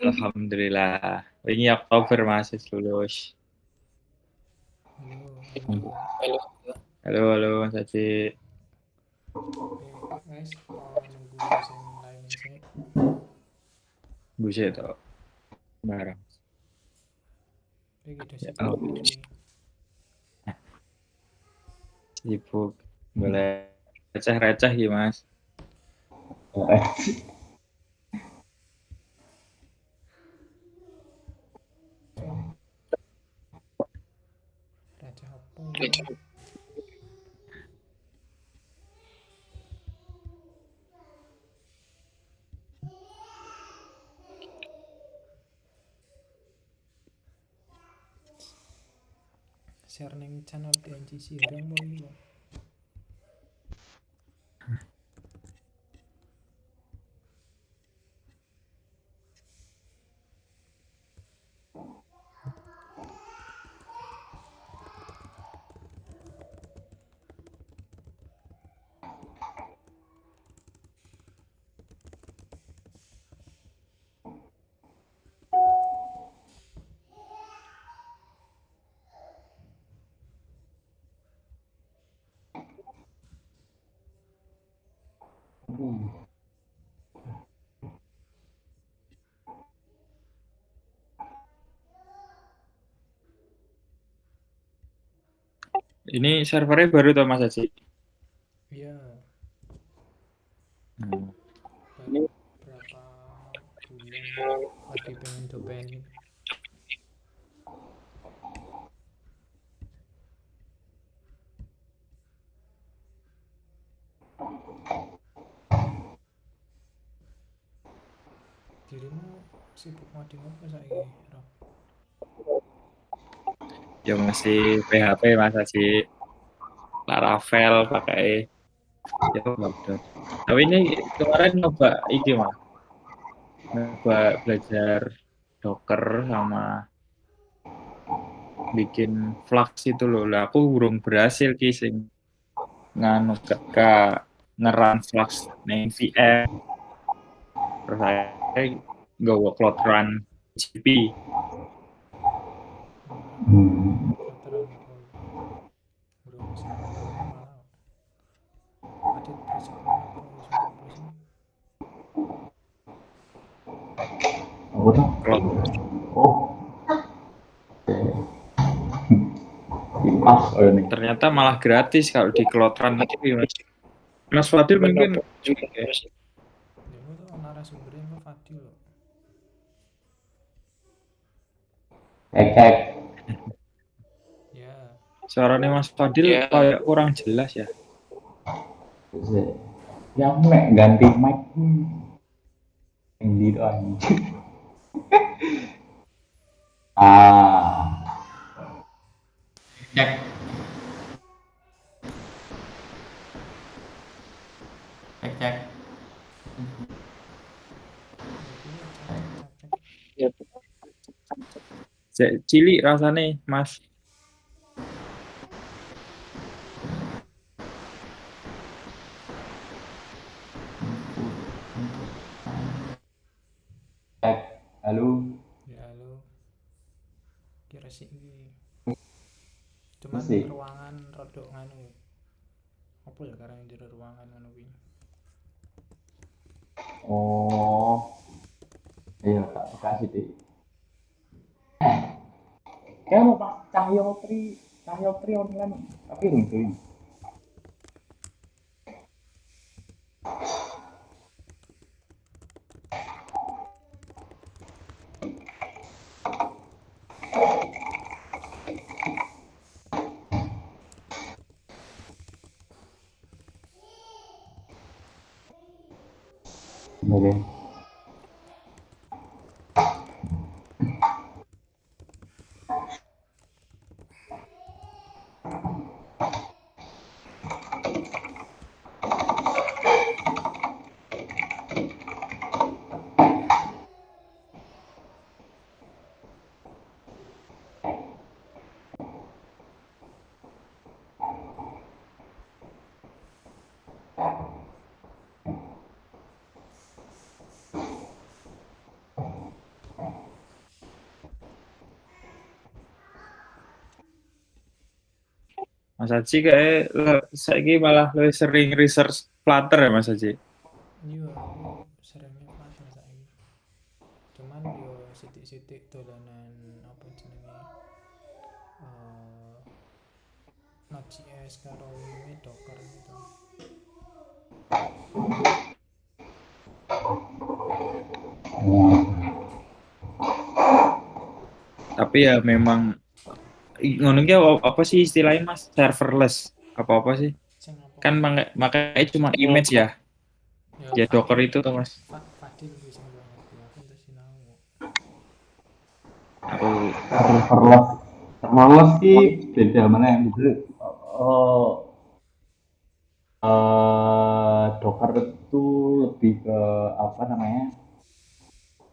Alhamdulillah. Ini Oktober Mas wis lulus. Halo, halo. Halo, halo Mas Aji. Guys, apa nunggu sing lain sih? Buset to. Barang. Iki udah Ya, sibuk iki. sibuk. Boleh receh-receh ya Mas. Oke, receh apa iki? Share ning channel PNG Sirang mau iki kok. Ini servernya baru tuh Mas Aji. Iya, Hmm. baru berapa bulan lagi pengen dopen. Dirimu sibuk ngoding apa saiki, Rob? Ya masih PHP Mas Aji. Laravel pakai ya udah. Tapi ini kemarin nyoba iki Mas. Nyoba belajar Docker sama bikin Flux itu loh. Lah aku burung berhasil ki sing nganu ke ngeran Flux ning VM. Terus saya nggawa Cloud Run GP. Ora kloteran oh, urung seneng gawe malah. Adit berisik men apa suara apa sih? Apa tuh? Cloud. Oh, kipas oh ini. Ternyata malah gratis kalau di Cloud Run itu ya, Mas. Mas Fadil mungkin juga ya. Ya aku tuh narasumbernya kok Fadil loh. Cek. Ya, Suaranya Mas Fadil kayak kurang jelas ya. Yang mek ganti mic yang di doang. Ah, cek. Cek cek. ya piye cek cek cek cek. Cilik rasanya Mas. Cek. Halo. Ya halo, kira sih iki. Cuman Masih. ruangan rodok nganu. Apa ya karena jero ruangan ngono kuwi. Oh, iya tak kasih deh. Kayak mau pas Cahyotri online tapi belum tuh. Oke. Mas Haji kayak saiki malah lebih sering research Flutter ya Mas Haji. Iya, aku seringnya Flutter saiki. Cuman yo sithik-sithik dolanan apa jenenge eh Node.js karo ini Docker gitu. Tapi ya memang ngono ki apa sih istilahnya Mas? Serverless. Apa sih? Sing apa? Kan makanya cuma image ya. Ya Docker Fadil, itu tuh Mas. Fadil kuwi sing luwih ngerti. Aku entuk sinau. Aku serverless serverless sih beda mana yang gitu. Docker itu lebih ke apa namanya,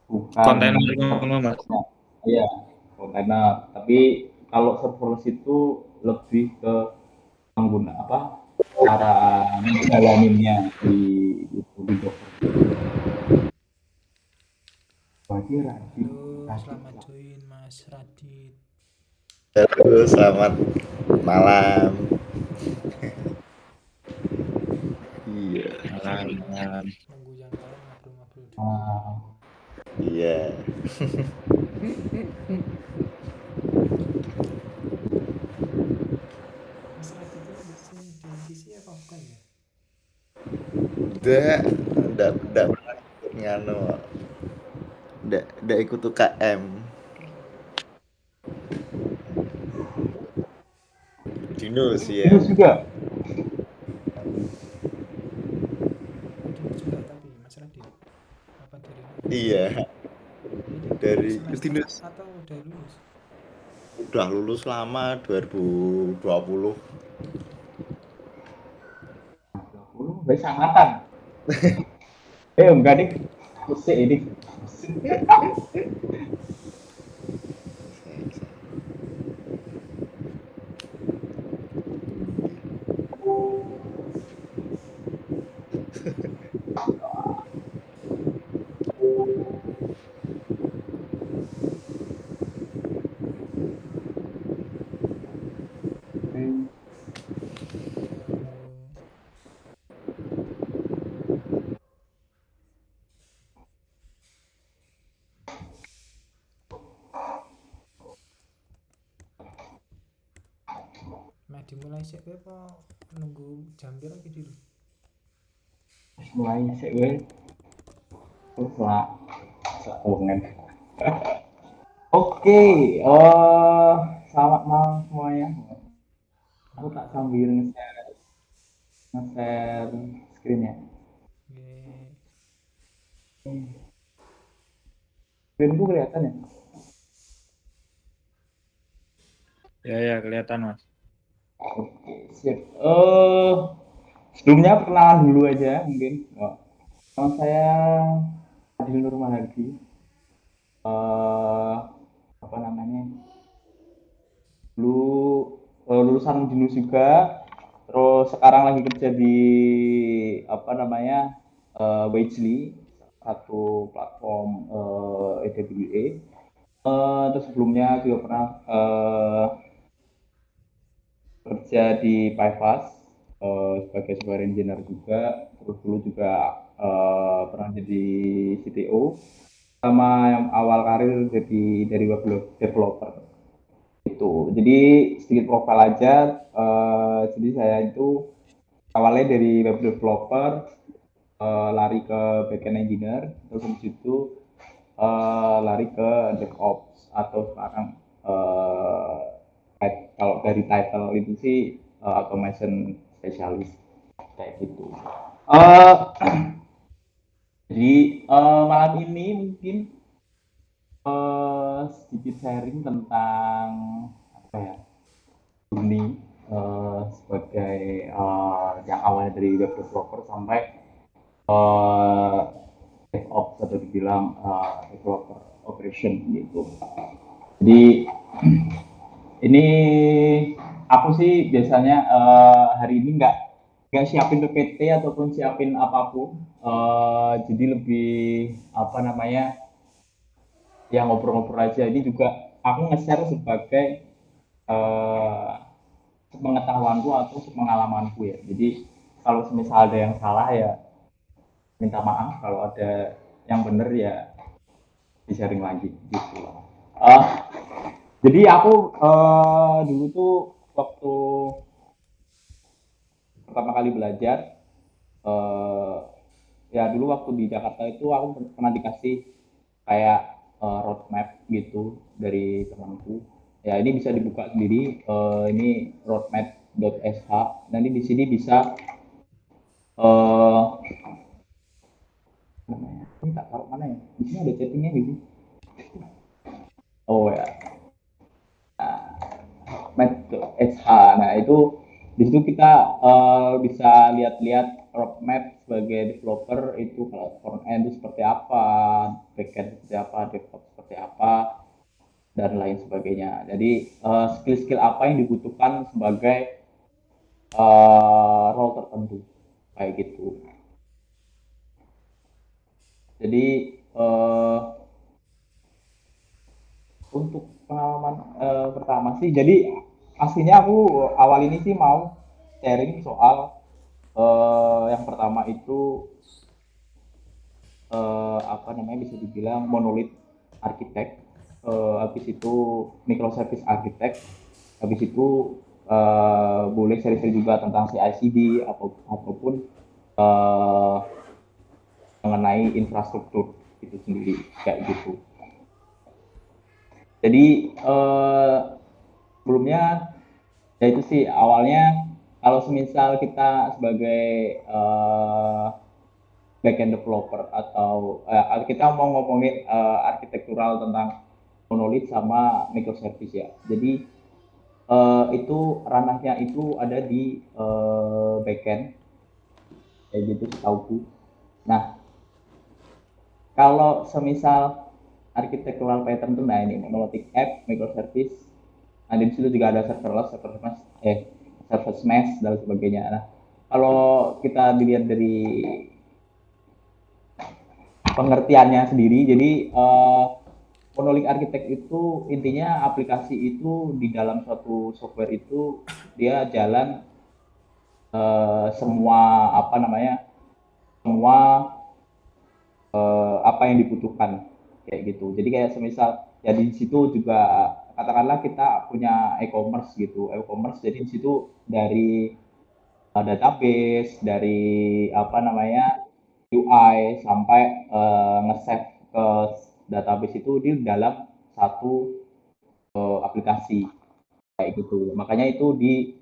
bukan kontainer ngono Mas. serverlessnya, iya kontainer, tapi kalau serverless itu lebih ke pengguna apa, cara menjalaninnya di Docker. Berarti Radit, Halo, Radit selamat lah. join Mas Radit. Halo, selamat malam. Iya, Malam. Nunggu yang lain ngobrol-ngobrol dulu. Ah, iya. Mas Radit itu sing divisi apa bukan ya? Udah pernah ikut nganu. Udah ikut UKM. Dinus ya. itu juga Oh, Dinus juga tapi Mas Radit. Apa dari mana? Iya, Ini dari semester Dinus. atau udah lulus? Udah lulus lama 2020. 20 bisa angkatan. Enggak nih, musik ini. Halo. Meh dimulai sik kowe apa nunggu jam piro iki dulu? Mulai sih gue, terus lah, selengen. Oke, selamat malam semuanya. Aku tak sambil nge-share screen ya. Nggih. Screenku kelihatan ya? Ya kelihatan Mas. Oke, siap. Sebelumnya perkenalan dulu aja mungkin. Nama saya Adil Nur Mahadi. Apa namanya? Dulu lulusan Dinus juga, terus sekarang lagi kerja di apa namanya, Wagely, satu platform AWA. Terus sebelumnya juga pernah kerja di Pivas sebagai software engineer juga. Terus dulu juga pernah jadi CTO, sama yang awal karir jadi dari web developer itu. Jadi sedikit profil aja. Jadi saya itu awalnya dari web developer, lari ke backend engineer, terus habis itu lari ke DevOps, atau sekarang kalau dari title itu sih automation specialist kayak gitu. Uh, jadi malam ini mungkin sedikit sharing tentang apa ya, journey sebagai yang awalnya dari web developer sampai uh, DevOps, atau dibilang developer operation gitu. Jadi ini aku sih biasanya hari ini nggak siapin PPT ataupun siapin apapun. Jadi lebih apa namanya, ya ngobrol-ngobrol aja. Ini juga aku nge-share sebagai sepengetahuanku atau sepengalamanku ya. Jadi kalau misal ada yang salah ya minta maaf, kalau ada yang benar ya di sharing lagi gitu. Uh, jadi aku dulu tuh waktu pertama kali belajar, ya dulu waktu di Jakarta itu aku pernah dikasih kayak roadmap gitu dari temanku. Ya ini bisa dibuka sendiri. Ini roadmap.sh. Nanti di sini bisa namanya. Ini tak taruh mana ya? Di sini ada chattingnya gitu. Oh ya, roadmap.sh. Nah itu di situ kita bisa lihat-lihat roadmap sebagai developer itu kalau front end itu seperti apa, backend seperti apa, DevOps seperti apa, dan lain sebagainya. Jadi skill-skill apa yang dibutuhkan sebagai role tertentu kayak gitu. Jadi untuk pengalaman pertama sih, jadi aslinya aku awal ini sih mau sharing soal yang pertama itu apa namanya bisa dibilang monolith architect, habis itu microservice architect, habis itu boleh share-share juga tentang CI/CD ataupun mengenai infrastruktur itu sendiri kayak gitu. Jadi sebelumnya ya itu sih awalnya kalau semisal kita sebagai backend developer atau kita mau ngomongin arsitektural tentang monolith sama microservice ya. Jadi itu ranahnya itu ada di backend kayak gitu setauku. Nah kalau semisal architectural pattern tuh nah ini monolithic app, microservice, nah di situ juga ada serverless, service mesh dan sebagainya. Nah kalau kita dilihat dari pengertiannya sendiri, jadi monolith architect itu intinya aplikasi itu di dalam suatu software itu dia jalan semua apa namanya semua apa yang dibutuhkan kayak gitu. Jadi kayak semisal ya di situ juga katakanlah kita punya e-commerce gitu, e-commerce jadi di situ dari database, dari apa namanya UI sampai nge-save ke database itu di dalam satu aplikasi kayak gitu. Makanya itu di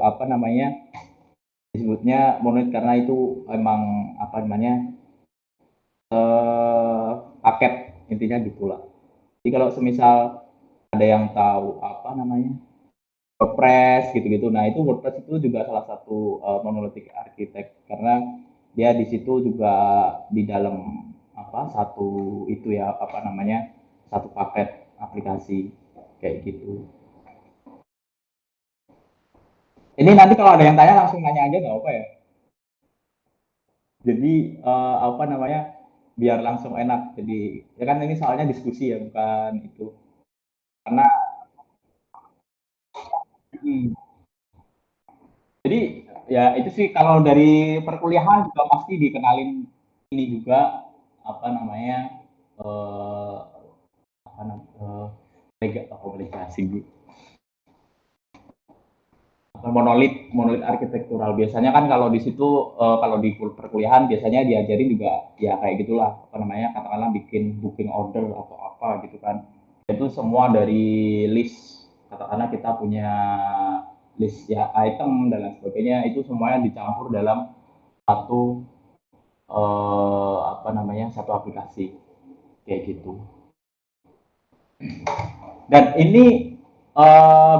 apa namanya disebutnya monolith karena itu emang apa namanya paket intinya gitulah. Jadi kalau semisal ada yang tahu apa namanya WordPress gitu-gitu, nah itu WordPress itu juga salah satu monolithic architect karena dia di situ juga di dalam apa satu itu ya apa namanya satu paket aplikasi kayak gitu. Ini nanti kalau ada yang tanya langsung nanya aja nggak apa ya. Jadi apa namanya biar langsung enak. Jadi ya kan ini soalnya diskusi ya bukan itu. Karena jadi ya itu sih kalau dari perkuliahan juga pasti dikenalin ini juga apa namanya eh apa namanya legasi monolith arsitektural biasanya kan kalau di situ kalau di perkuliahan biasanya diajarin juga ya kayak gitulah apa namanya katakanlah bikin booking order atau apa gitu kan itu semua dari list katakanlah kita punya list ya item dan lain sebagainya itu semuanya dicampur dalam satu apa namanya satu aplikasi kayak gitu dan ini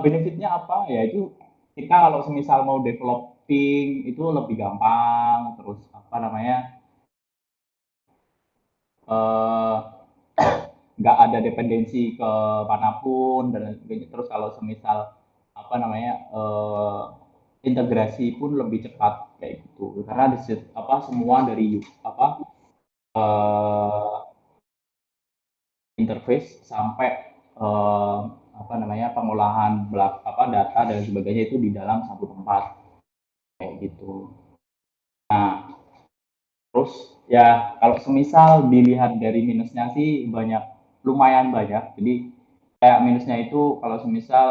benefitnya apa ya itu kita kalau semisal mau developing itu lebih gampang terus apa namanya nggak ada dependensi ke manapun dan terus kalau semisal apa namanya integrasi pun lebih cepat kayak gitu karena di apa semua dari apa interface sampai pengolahan data dan sebagainya itu di dalam satu tempat kayak gitu. Nah, terus ya kalau semisal dilihat dari minusnya sih lumayan banyak. Jadi kayak minusnya itu kalau semisal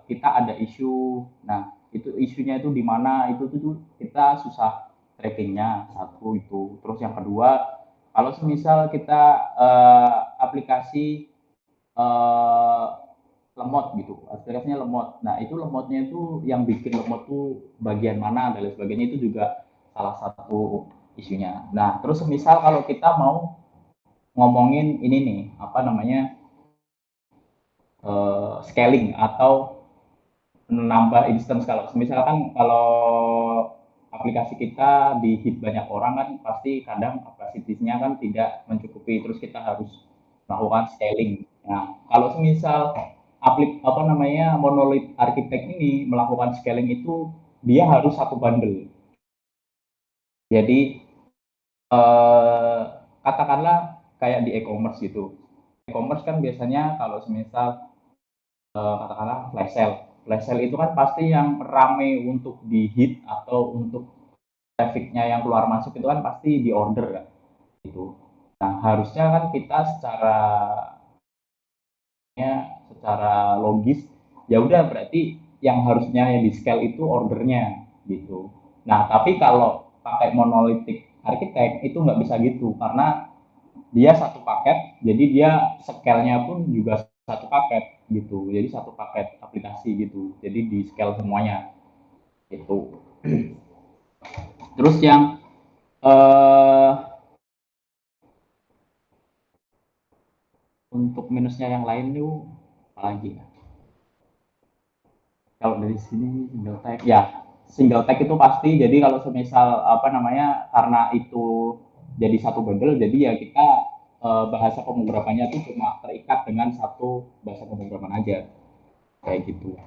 kita ada isu, nah itu isunya itu di mana itu tuh kita susah trackingnya, satu itu. Terus yang kedua, kalau semisal kita aplikasi lemot gitu, aplikasinya lemot. Nah itu lemotnya itu yang bikin lemot tuh bagian mana dan lain sebagainya itu juga salah satu isunya. Nah terus misal kalau kita mau ngomongin ini nih scaling atau menambah instance, kalau misalkan kalau aplikasi kita di hit banyak orang kan pasti kadang kapasitinya kan tidak mencukupi, terus kita harus melakukan scaling. Nah kalau misal monolith architect ini melakukan scaling itu dia harus satu bundle. Jadi katakanlah kayak di e-commerce gitu. E-commerce kan biasanya kalau semisal katakanlah flash sale. Flash sale itu kan pasti yang rame untuk di hit atau untuk trafficnya yang keluar masuk itu kan pasti di order kan gitu. Nah harusnya kan kita secara logis ya udah berarti yang harusnya yang di scale itu ordernya gitu. Nah tapi kalau pakai monolithic architect itu nggak bisa gitu karena dia satu paket, jadi dia scale-nya pun juga satu paket gitu, jadi satu paket aplikasi gitu, jadi di scale semuanya itu. Terus yang untuk minusnya yang lain itu apalagi ya? Kalau dari sini single tag itu pasti, jadi kalau semisal karena itu jadi satu bundle, jadi ya kita bahasa pemrogramannya itu cuma terikat dengan satu bahasa pemrograman aja kayak gitu.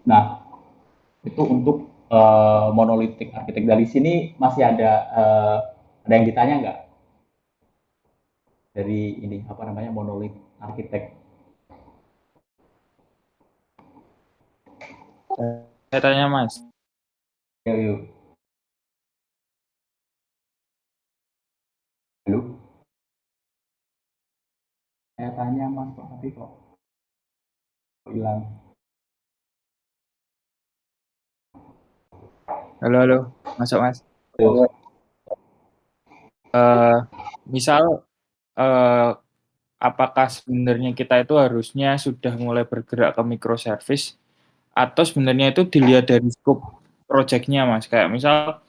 Nah itu untuk monolithic architect. Dari sini masih ada yang ditanya nggak dari ini monolith architect? Saya tanya Mas. Yuk. Halo. Saya tanya Mas kok tapi kok hilang. Halo, masuk Mas. Misal apakah sebenarnya kita itu harusnya sudah mulai bergerak ke microservice atau sebenarnya itu dilihat dari scope project-nya Mas? Kayak misal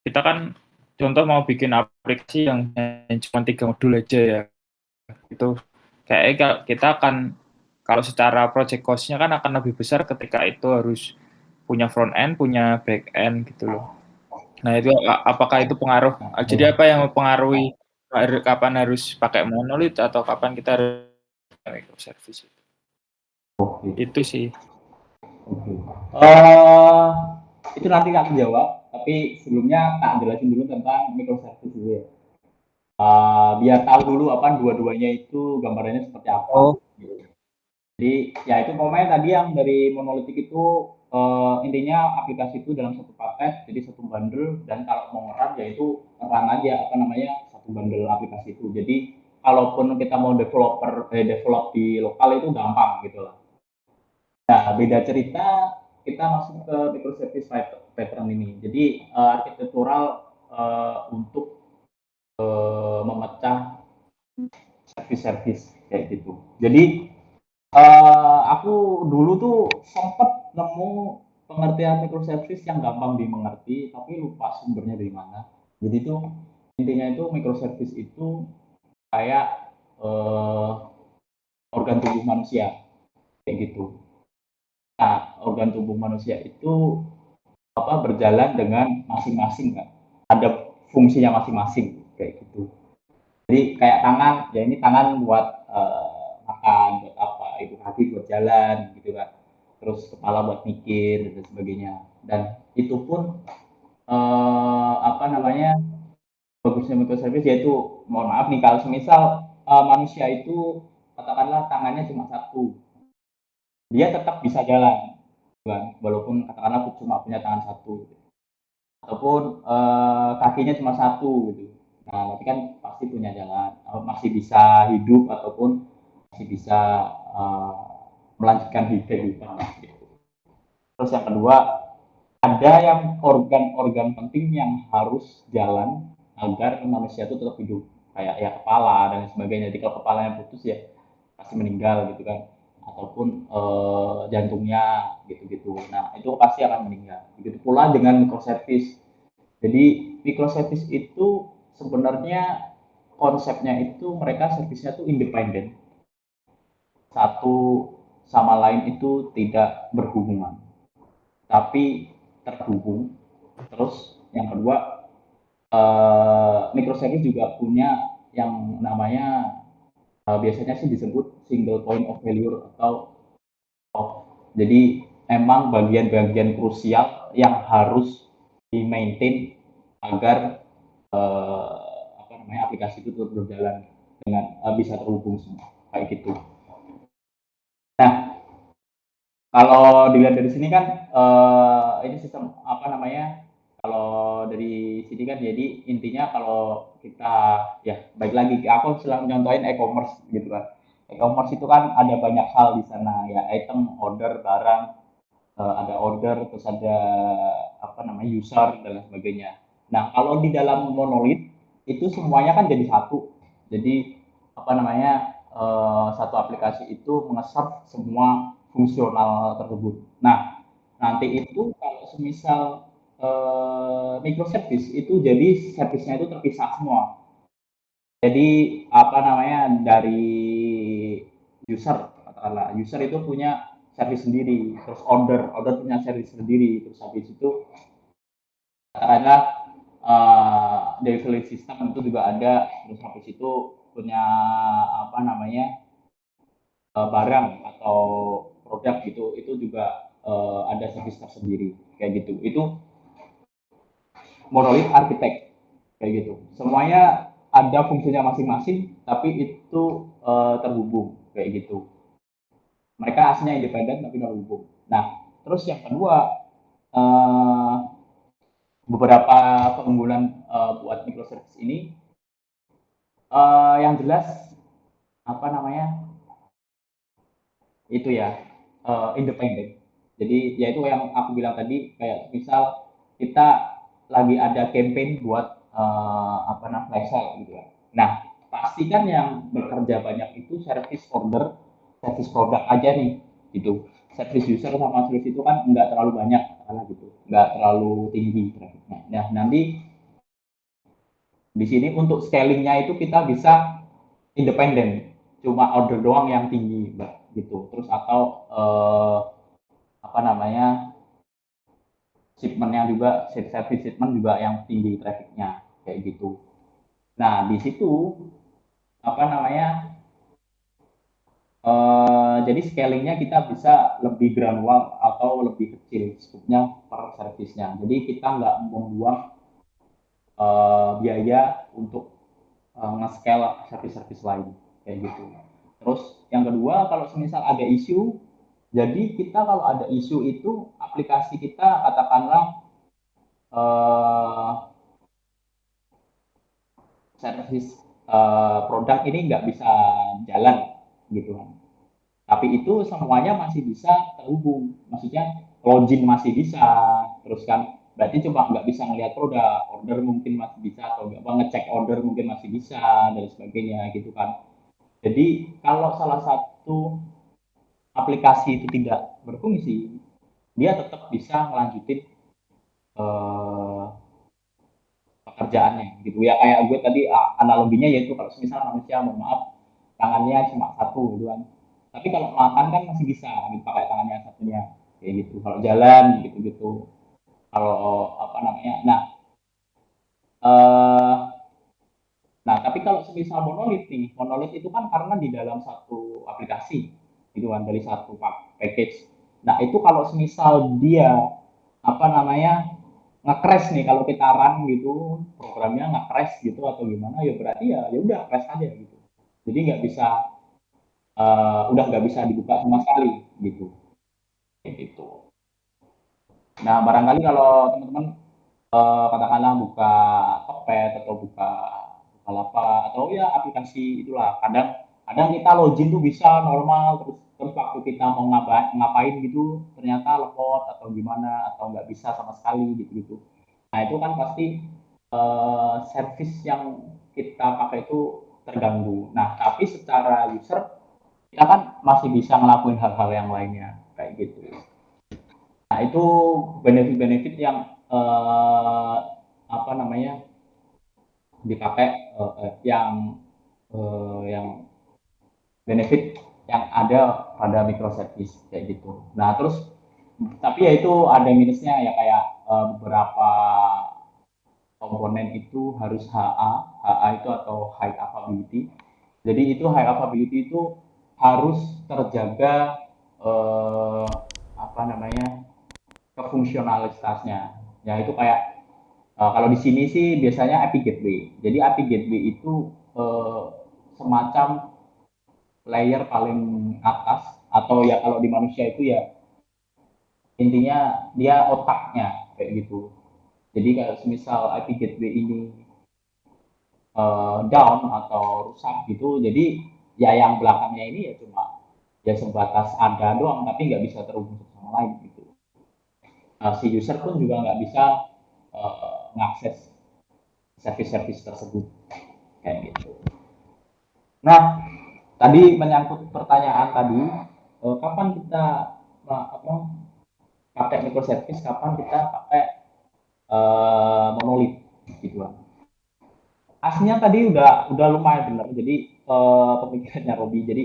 kita kan contoh mau bikin aplikasi yang cuma 3 modul aja ya. Itu kayak kita akan kalau secara project cost-nya kan akan lebih besar ketika itu harus punya front end, punya back end gitu loh. Nah itu apakah itu pengaruh? Jadi apa yang mempengaruhi kapan harus pakai monolith atau kapan kita harus pakai microservice? Itu sih. Itu nanti aku jawab, tapi sebelumnya tak jelasin dulu tentang microservice dulu ya. Biar tahu dulu dua-duanya itu gambarannya seperti apa. Oh. Jadi ya itu pokoknya tadi yang dari monolitik itu intinya aplikasi itu dalam satu paket, jadi satu bundle, dan kalau mau ngeran ya itu ngeran aja satu bundle aplikasi itu. Jadi kalaupun kita mau develop di lokal itu gampang gitu lah. Nah beda cerita kita masuk ke microservice pattern ini. Jadi arsitektural untuk memecah service kayak gitu. Jadi aku dulu tuh sempet nemu pengertian microservice yang gampang dimengerti, tapi lupa sumbernya dari mana. Jadi itu intinya itu microservice itu kayak organ tubuh manusia kayak gitu. Nah, organ tubuh manusia itu berjalan dengan masing-masing kan. Ada fungsinya masing-masing kayak gitu. Jadi kayak tangan, ya ini tangan buat makan, buat apa, itu kaki buat jalan gitu kan, terus kepala buat mikir dan sebagainya. Dan itu pun bagusnya microservice yaitu, mohon maaf nih kalau semisal manusia itu katakanlah tangannya cuma satu, dia tetap bisa jalan, kan? Walaupun katakanlah cuma punya tangan satu, ataupun kakinya cuma satu gitu. Nah, tapi kan pasti punya jalan, masih bisa hidup ataupun masih bisa uh, melanjutkan kehidupan. Gitu. Terus yang kedua, ada yang organ-organ penting yang harus jalan agar manusia itu tetap hidup, kayak ya kepala dan sebagainya. Jadi kalau kepalanya putus ya pasti meninggal gitu kan, ataupun jantungnya gitu-gitu. Nah itu pasti akan meninggal. Begitu pula dengan microservice. Jadi microservice itu sebenarnya konsepnya itu mereka servisnya itu independen, satu sama lain itu tidak berhubungan, tapi terhubung. Terus yang kedua, microservice juga punya yang namanya biasanya sih disebut single point of failure atau jadi emang bagian-bagian krusial yang harus di maintain agar apa namanya aplikasi itu terus berjalan dengan bisa terhubung semua kayak gitu. Nah, kalau dilihat dari sini kan ini sistem apa namanya? Kalau dari sini kan jadi intinya kalau kita ya baik lagi aku selalu nyontohin e-commerce gitu kan. E-commerce itu kan ada banyak hal di sana ya, item, order, barang, ada order, terus ada apa namanya user dan lain sebagainya. Nah kalau di dalam monolith itu semuanya kan jadi satu. Jadi apa namanya satu aplikasi itu mengeserve semua fungsional tersebut. Nah nanti itu kalau semisal microservice itu jadi servisnya itu terpisah semua. Jadi apa namanya dari user katakanlah user itu punya service sendiri, terus order punya service sendiri, terus habis itu katakanlah delivery system itu juga ada, terus habis itu punya apa namanya barang atau produk gitu itu juga ada service tersendiri kayak gitu. Itu monolith architect kayak gitu. Semuanya ada fungsinya masing-masing, tapi itu terhubung kayak gitu. Mereka aslinya independen tapi terhubung. Nah, terus yang kedua, beberapa keunggulan buat microservice ini, yang jelas apa namanya itu ya independen. Jadi yaitu yang aku bilang tadi, kayak misal kita lagi ada campaign buat apa namanya flash sale gitu ya. Nah pastikan yang bekerja banyak itu service order, service produk aja nih gitu. Service user sama service itu kan nggak terlalu banyak karena gitu, nggak terlalu tinggi trafiknya. Nah nanti di sini untuk scalingnya itu kita bisa independen, cuma order doang yang tinggi gitu. Terus atau apa namanya shipmentnya juga, service shipment juga yang tinggi trafficnya kayak gitu. Nah di situ apa namanya jadi scalingnya kita bisa lebih granular atau lebih kecil skupnya per servisnya. Jadi kita nggak membuang biaya untuk nge-scale service-service lain kayak gitu. Terus yang kedua kalau semisal ada isu, jadi kita kalau ada isu itu aplikasi kita katakanlah service produk ini nggak bisa jalan gitu kan. Tapi itu semuanya masih bisa terhubung, maksudnya login masih bisa, terus kan berarti cuma nggak bisa ngelihat produk, order mungkin masih bisa atau nggak ngecek order mungkin masih bisa dan sebagainya gitu kan. Jadi kalau salah satu aplikasi itu tidak berfungsi, dia tetap bisa melanjutin eh, pekerjaannya gitu ya. Kayak gue tadi analoginya yaitu kalau misalnya manusia mohon maaf tangannya cuma satu gitu kan, tapi kalau makan kan masih bisa gitu, pakai tangannya satunya kayak gitu. Kalau jalan gitu-gitu, kalau apa namanya eh, nah tapi kalau semisal monolith nih, monolith itu kan karena di dalam satu aplikasi gitu kan, dari satu package. Nah itu kalau semisal dia apa namanya nge-crash nih, kalau kita run gitu programnya nge-crash gitu atau gimana, ya berarti ya udah crash aja gitu. Jadi nggak bisa udah nggak bisa dibuka sama sekali gitu. Gitu. Nah, barangkali kalau teman-teman katakanlah buka Tokped atau buka Bukalapak atau ya aplikasi itulah, kadang kadang kita login tuh bisa normal, terus terus waktu kita mau ngapain gitu ternyata lepot atau gimana atau nggak bisa sama sekali gitu-gitu. Nah, itu kan pasti service yang kita pakai itu terganggu. Nah, tapi secara user kita kan masih bisa ngelakuin hal-hal yang lainnya kayak gitu. Nah, itu benefit-benefit yang apa namanya dipakai yang benefit yang ada pada microservice kayak gitu. Nah, terus tapi ya itu ada minusnya ya, kayak beberapa komponen itu harus HA itu atau high availability. Jadi itu high availability itu harus terjaga apa namanya kefungsionalitasnya. Ya itu kayak kalau di sini sih biasanya API Gateway. Jadi API Gateway itu semacam layer paling atas, atau ya kalau di manusia itu ya intinya dia otaknya kayak gitu. Jadi kalau misal API Gateway ini down atau rusak gitu, jadi ya yang belakangnya ini ya cuma ya sebatas ada doang, tapi nggak bisa terhubung sama lain gitu. Si user pun juga nggak bisa mengakses service-service tersebut kayak gitu. Nah, tadi menyangkut pertanyaan tadi, kapan kita pakai microservice, kapan kita pakai monolith gitu lah. Aslinya tadi udah lumayan benar. Jadi pemikirannya Robi. Jadi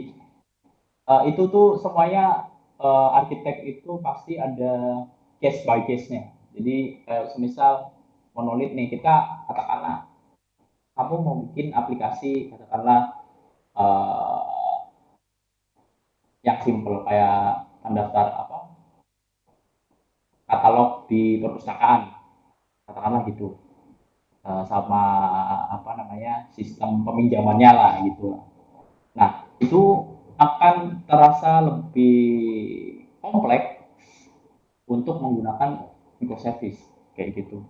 itu tuh semuanya arsitek itu pasti ada case by case-nya. Jadi semisal monolith nih, kita katakanlah kamu mau bikin aplikasi katakanlah yang simple kayak mendaftar katalog di perpustakaan katakanlah gitu, sama sistem peminjamannya lah gitu. Nah, itu akan terasa lebih kompleks untuk menggunakan microservice kayak gitu.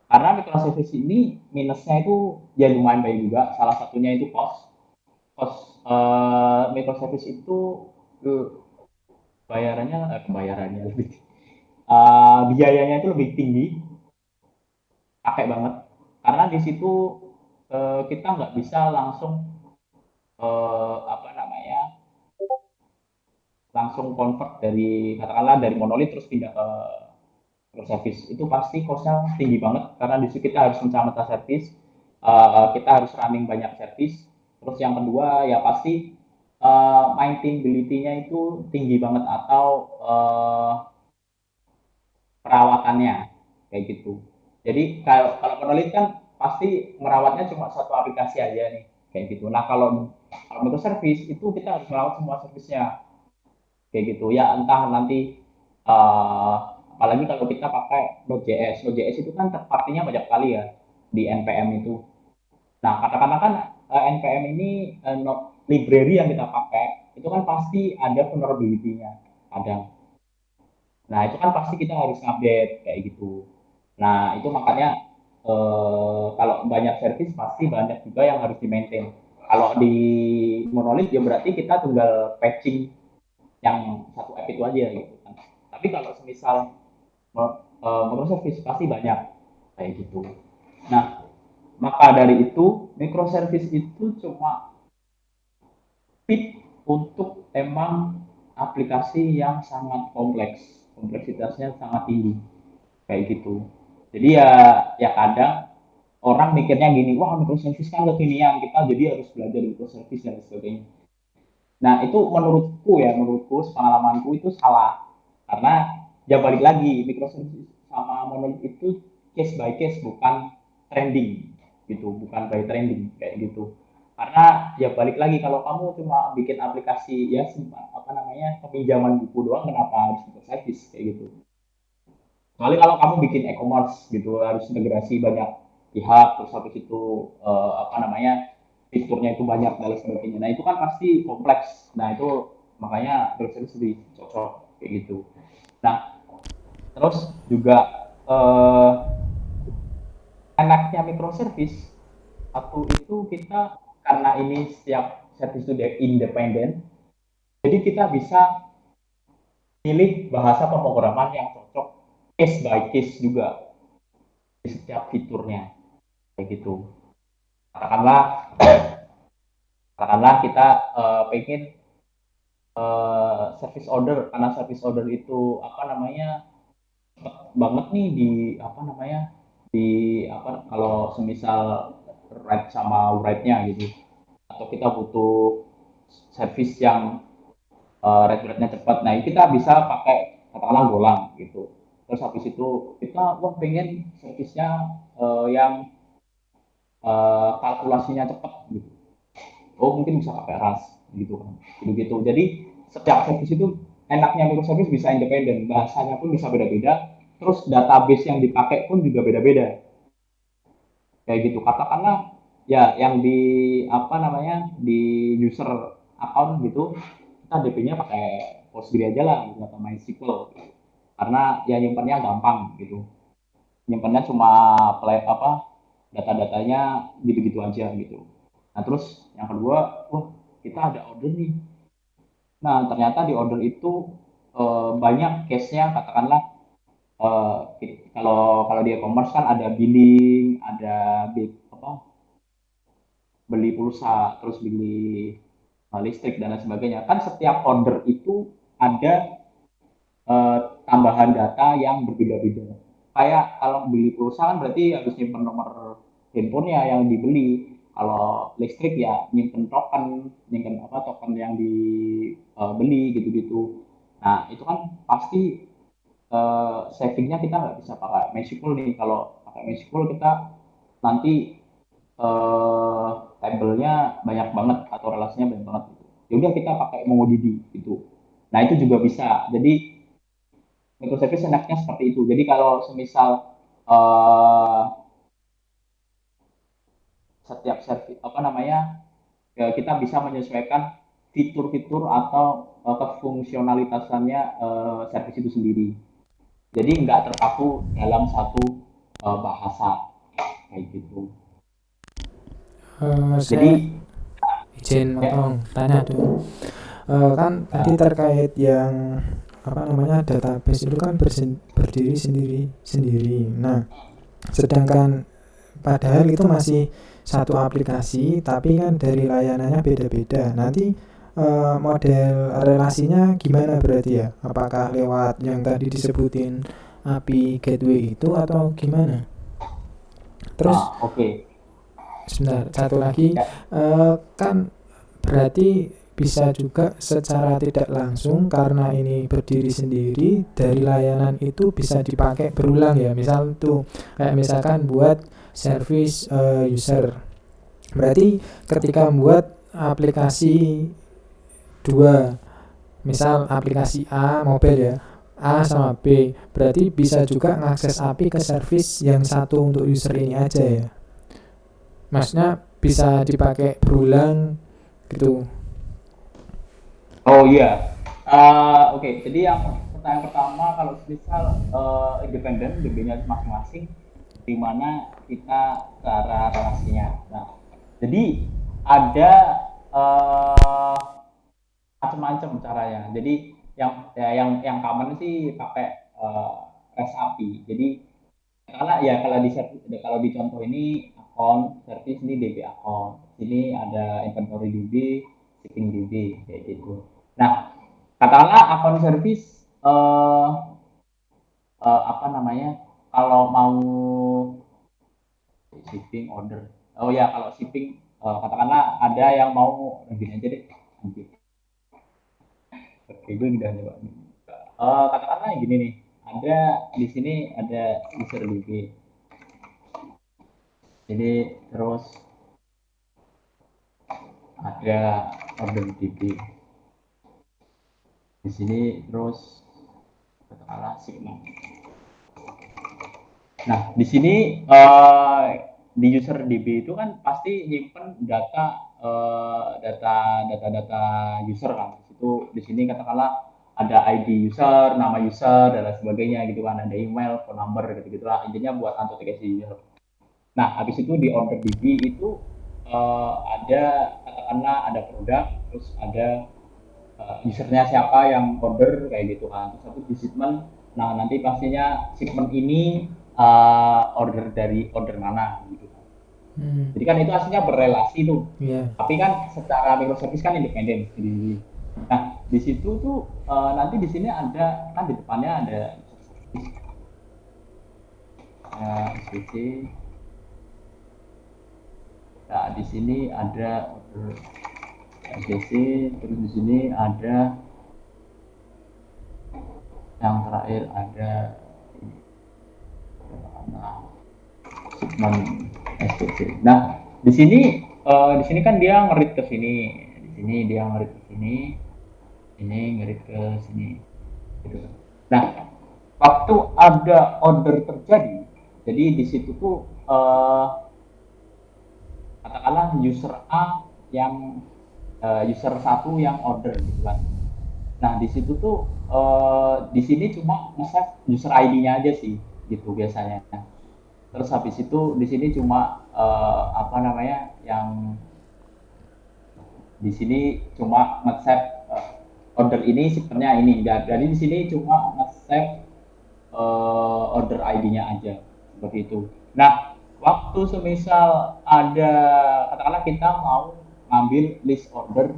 Karena microservice ini minusnya itu ya lumayan banyak juga. Salah satunya itu cost. Microservice itu bayarannya lebih biayanya itu lebih tinggi, pakai banget. Karena di situ kita nggak bisa langsung eh, apa namanya langsung convert dari katakanlah dari monolith terus pindah ke microservice. Itu pasti costnya tinggi banget karena di situ kita harus mencamata service, kita harus running banyak service. Terus yang kedua ya pasti maintainability-nya itu tinggi banget, atau perawatannya kayak gitu. Jadi kalau monolith kan pasti merawatnya cuma satu aplikasi aja nih kayak gitu. Nah, kalau microservice itu kita harus merawat semua servicenya kayak gitu ya, entah nanti apalagi kalau kita pakai Node.js itu kan partinya banyak kali ya di npm itu. Nah, katakanlah kan npm ini library yang kita pakai itu kan pasti ada vulnerability-nya kadang. Nah, itu kan pasti kita harus update kayak gitu. Nah, itu makanya kalau banyak service pasti banyak juga yang harus di maintain. Kalau di monolith ya berarti kita tinggal patching yang satu app itu aja gitu kan. Tapi kalau semisal microservice pasti banyak kayak gitu. Nah, maka dari itu microservice itu cuma fit untuk emang aplikasi yang sangat kompleks, kompleksitasnya sangat tinggi kayak gitu. Jadi ya kadang orang mikirnya gini, wah microservice kan kekinian, kita jadi harus belajar microservice dan sebagainya. Nah, itu menurutku pengalamanku itu salah. Karena ya balik lagi, microservice sama monolith itu case by case, bukan trending gitu, bukan by trending kayak gitu. Karena ya balik lagi, kalau kamu cuma bikin aplikasi ya peminjaman buku doang, kenapa harus microservice kayak gitu. Kecuali kalau kamu bikin e-commerce gitu, harus integrasi banyak pihak, terus habis itu fiturnya itu banyak dan lain sebagainya. Nah itu kan pasti kompleks. Nah itu makanya microservice lebih cocok kayak gitu. Nah terus juga enaknya microservice satu itu kita karena ini setiap service itu independen, jadi kita bisa pilih bahasa pemrograman yang cocok case by case juga di setiap fiturnya kayak gitu. Katakanlah katakanlah kita pengen service order, karena service order itu apa namanya banget nih di apa namanya di apa kalau semisal write sama write-nya gitu, atau kita butuh service yang rate rate-nya cepat. Nah, kita bisa pakai katakanlah Golang gitu. Terus habis itu kita wah pengen service-nya yang kalkulasinya cepat gitu. Oh, mungkin bisa pakai Rust gitu kan. Gitu-gitu. Jadi setiap service itu enaknya microservice bisa independen, bahasanya pun bisa beda-beda. Terus database yang dipakai pun juga beda-beda. Kayak gitu. Katakanlah ya yang di apa namanya di user account gitu kita DP-nya pakai Postgre aja lah gitu, atau MySQL gitu. Karena ya nyimpannya gampang gitu, nyimpannya cuma play apa data-datanya gitu-gitu aja gitu. Nah terus yang kedua, wah kita ada order nih. Nah ternyata di order itu banyak case-nya, katakanlah eh, kalau kalau di e-commerce kan ada billing, ada apa beli pulsa, terus beli listrik dan lain sebagainya. Kan setiap order itu ada tambahan data yang berbeda-beda. Kayak kalau beli pulsa kan berarti harus nyimpen nomor handphonenya yang dibeli. Kalau listrik ya nyimpen token, nyimpen apa token yang dibeli gitu-gitu. Nah itu kan pasti savingnya kita nggak bisa pakai MySQL nih. Kalau pakai MySQL kita nanti tabelnya banyak banget atau relasinya banyak banget gitu. Ya udah kita pakai MongoDB gitu. Nah itu juga bisa. Jadi microservice enaknya seperti itu. Jadi kalau semisal setiap service apa namanya ya kita bisa menyesuaikan fitur-fitur atau kefungsionalitasannya service itu sendiri. Jadi nggak terpaku dalam satu bahasa kayak gitu. Saya Jadi izin ya, potong tanya tuh. Kan tadi terkait yang apa namanya database itu kan berdiri sendiri. Nah, sedangkan padahal itu masih satu aplikasi, tapi kan dari layanannya beda-beda. Nanti model relasinya gimana berarti ya? Apakah lewat yang tadi disebutin API gateway itu atau gimana? Terus oke. sebentar, satu lagi Ya. kan berarti bisa juga secara tidak langsung karena ini berdiri sendiri dari layanan itu bisa dipakai berulang ya. Misal tuh kayak misalkan buat service user. Berarti ketika membuat aplikasi dua, misal aplikasi A mobile ya, A sama B, berarti bisa juga ngakses API ke service yang satu untuk user ini aja ya. Maksudnya bisa dipakai berulang gitu. Oh iya. Oke. Jadi yang pertanyaan pertama kalau misal independen, DB-nya masing-masing, di mana kita cara relasinya. Nah, jadi ada uh, macam-macam caranya. Jadi yang common sih pakai REST API. Jadi karena ya kalau di contoh ini account service ini DB account, sini ada inventory DB, shipping DB kayak gitu. Nah, katakanlah account service apa namanya kalau mau shipping order. Oh ya kalau shipping katakanlah ada yang mau gini aja deh. Oke, gue udah nyoba. Katakanlah gini nih, ada di sini ada user DB. Jadi terus ada order DB. Di sini terus katakanlah signal. Nah, di sini di user DB itu kan pasti nyimpen data user kan. Itu di sini katakanlah ada ID user, nama user dan lain sebagainya gitu kan, ada email, phone number gitu-gitulah. Intinya buat authentication user. Nah, habis itu di order DB itu ada katakanlah ada produk, terus ada usernya siapa yang order kayak gitu kan. Terus habis di shipment, nah nanti pastinya shipment ini order dari order mana gitu. Jadi kan itu aslinya berrelasi tuh. Iya. Tapi kan secara microservice kan independen. Nah, di situ tuh nanti di sini ada kan di depannya ada SVC. Nah, di sini ada order SVC, terus di sini ada yang terakhir ada shipment SVC. Nah, di sini kan dia ngerit ke sini, di sini dia ngerit ke sini, ini ngerit ke sini. Gitu. Nah, waktu ada order terjadi, jadi di situ tuh katakanlah user A yang user 1 yang order gitu kan. Nah, di situ tuh di sini cuma nge-save user ID-nya aja sih gitu biasanya. Terus habis itu di sini cuma apa namanya yang di sini cuma nge-save order ini shipmentnya ini. Jadi di sini cuma nge-save order ID-nya aja seperti itu. Nah, waktu semisal ada katakanlah kita mau ngambil list order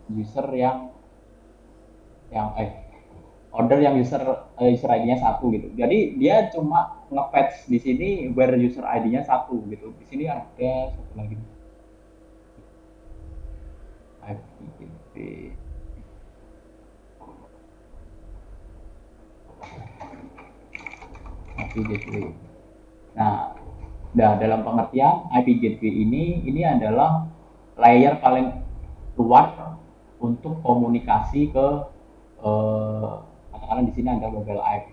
user yang order yang user ID-nya 1 gitu. Jadi dia cuma nge-fetch di sini where user ID-nya 1 gitu. Di sini ada satu lagi. IP gateway. Nah, dalam pengertian IP gateway ini adalah layer paling luar untuk komunikasi ke katakanlah di sini ada mobile app.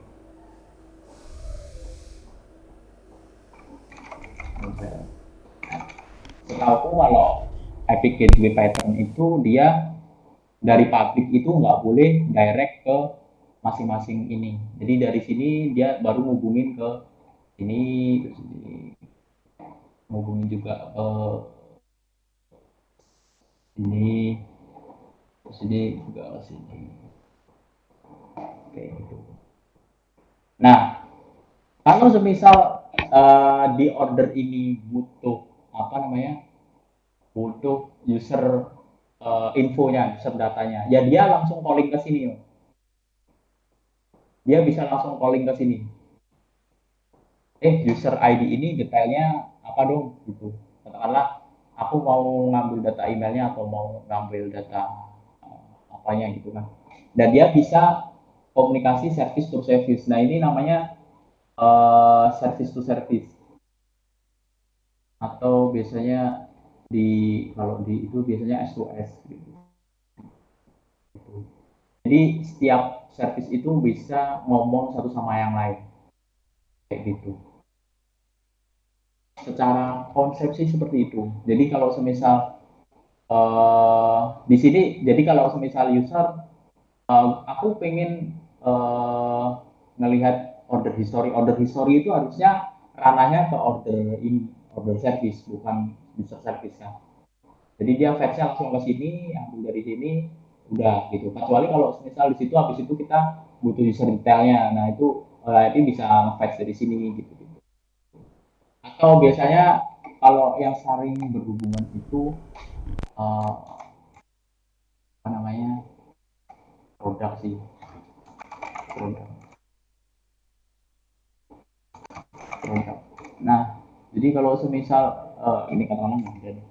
Setahu kalau IP gateway pattern itu dia dari public itu nggak boleh direct ke masing-masing ini. Jadi dari sini dia baru ngubungin ke ini, terus ini ngubungin juga ke ini, terus ini juga ke sini. Oke, gitu. Nah, kalau semisal di order ini butuh apa namanya, butuh user infonya, user datanya, ya dia langsung calling ke sini. Dia bisa langsung calling ke sini. User ID ini detailnya apa dong gitu. Katakanlah aku mau ngambil data emailnya atau mau ngambil data apanya gitu kan. Dan dia bisa komunikasi service to service. Nah, ini namanya service to service. Atau biasanya kalau di itu biasanya S2S gitu. Jadi setiap service itu bisa ngomong satu sama yang lain. Kayak gitu. Secara konsepsi seperti itu. Jadi kalau semisal di sini, jadi kalau semisal user aku pengen ngelihat order history itu harusnya ranahnya ke order service, bukan user service kan. Jadi dia fetch-nya langsung ke sini, ambil dari sini, udah gitu. Kecuali kalau misal di situ habis itu kita butuh user detailnya, nah itu ini bisa fetch dari sini gitu. Atau biasanya kalau yang sering berhubungan itu apa namanya, produk sih, produk. Nah, jadi kalau semisal ini katakanlah ada.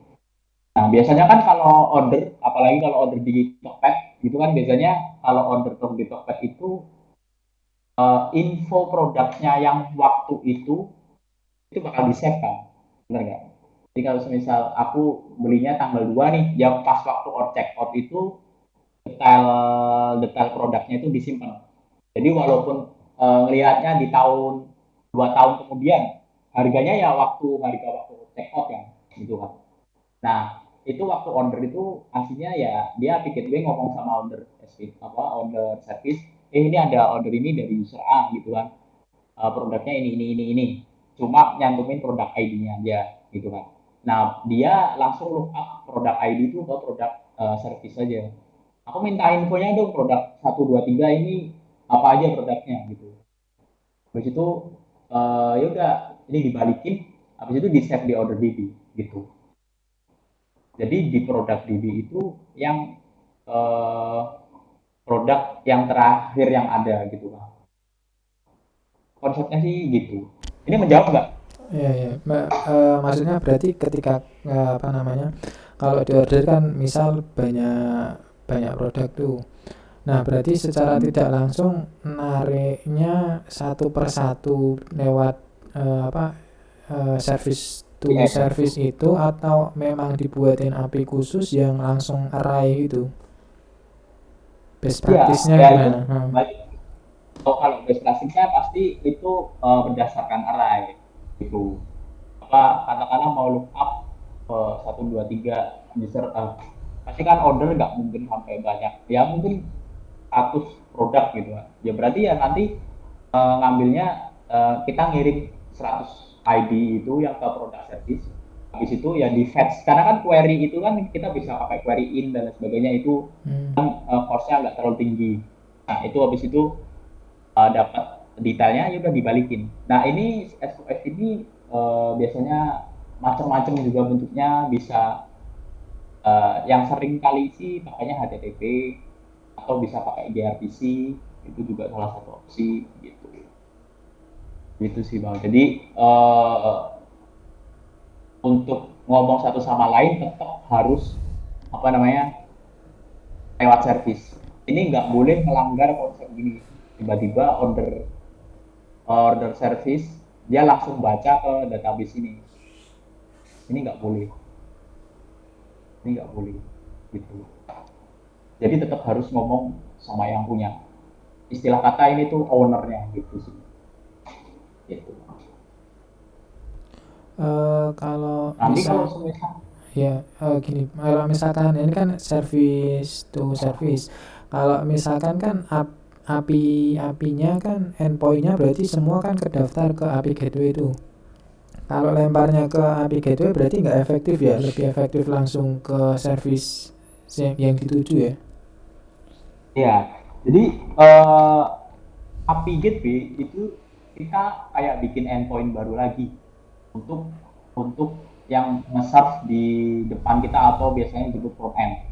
Nah, biasanya kan kalau order, apalagi kalau order di Tokped, gitu kan biasanya kalau order di Tokped itu info produknya yang waktu itu bakal di-save kan, bener nggak? Jadi kalau semisal aku belinya tanggal 2 nih, yang pas waktu check out itu detail produknya itu disimpan. Jadi walaupun ngelihatnya di 2 tahun kemudian, harganya ya harga waktu check out ya gitu kan. Nah itu waktu order itu aslinya ya dia tiket gue ngomong sama order service, ini ada order ini dari user A gitu kan. Produknya ini, cuma nyantumin produk ID-nya aja gitu kan. Nah dia langsung look up produk ID itu ke produk service aja, aku minta infonya dong produk 1 2 3 ini apa aja produknya gitu. Habis itu ya udah ini dibalikin, habis itu di save di order DB gitu. Jadi di produk DB itu yang eh, produk yang terakhir yang ada gitu kan. Konsepnya sih gitu. Ini menjawab nggak? Ya, ya. Maksudnya berarti ketika apa namanya, kalau di order kan misal banyak banyak produk tuh. Nah, berarti secara tidak langsung nariknya satu persatu lewat apa service to Iya. service itu, atau memang dibuatin API khusus yang langsung array gitu. Best Iya, practice-nya ya itu gimana? baik. Kalau best practice-nya pasti itu berdasarkan array gitu. Apa katakanlah mau look up 1 2 3 user, pasti kan order nggak mungkin sampai banyak ya, mungkin 100 produk gitu kan. Ya berarti ya nanti ngambilnya kita ngirim 100 ID itu yang ke produk service, habis itu ya di fetch, karena kan query itu kan kita bisa pakai query in dan sebagainya, itu Hmm. cost-nya nggak terlalu tinggi. Nah itu habis itu dapat detailnya ya udah dibalikin. Nah ini SOS ini biasanya macam-macam juga bentuknya, bisa yang sering kali sih pakainya HTTP atau bisa pakai gRPC, itu juga salah satu opsi gitu. Gitu sih bang. Jadi untuk ngomong satu sama lain tetap harus apa namanya lewat service. Ini nggak boleh melanggar konsep gini. Tiba-tiba order order service dia langsung baca ke database ini. Ini nggak boleh. Ini nggak boleh. Gitu. Jadi tetap harus ngomong sama yang punya. Istilah kata ini tuh ownernya gitu sih. Gitu. Kalau Nanti kalau misal semisal ya gini, kalau misalkan ini kan service to service, kalau misalkan kan API-nya kan endpoint-nya berarti semua kan kedaftar ke API gateway itu. Kalau lemparnya ke API gateway berarti nggak efektif ya, lebih efektif langsung ke service yang dituju ya. ya, jadi API gateway itu kita kayak bikin endpoint baru lagi untuk yang nge-serve di depan kita atau biasanya disebut front end.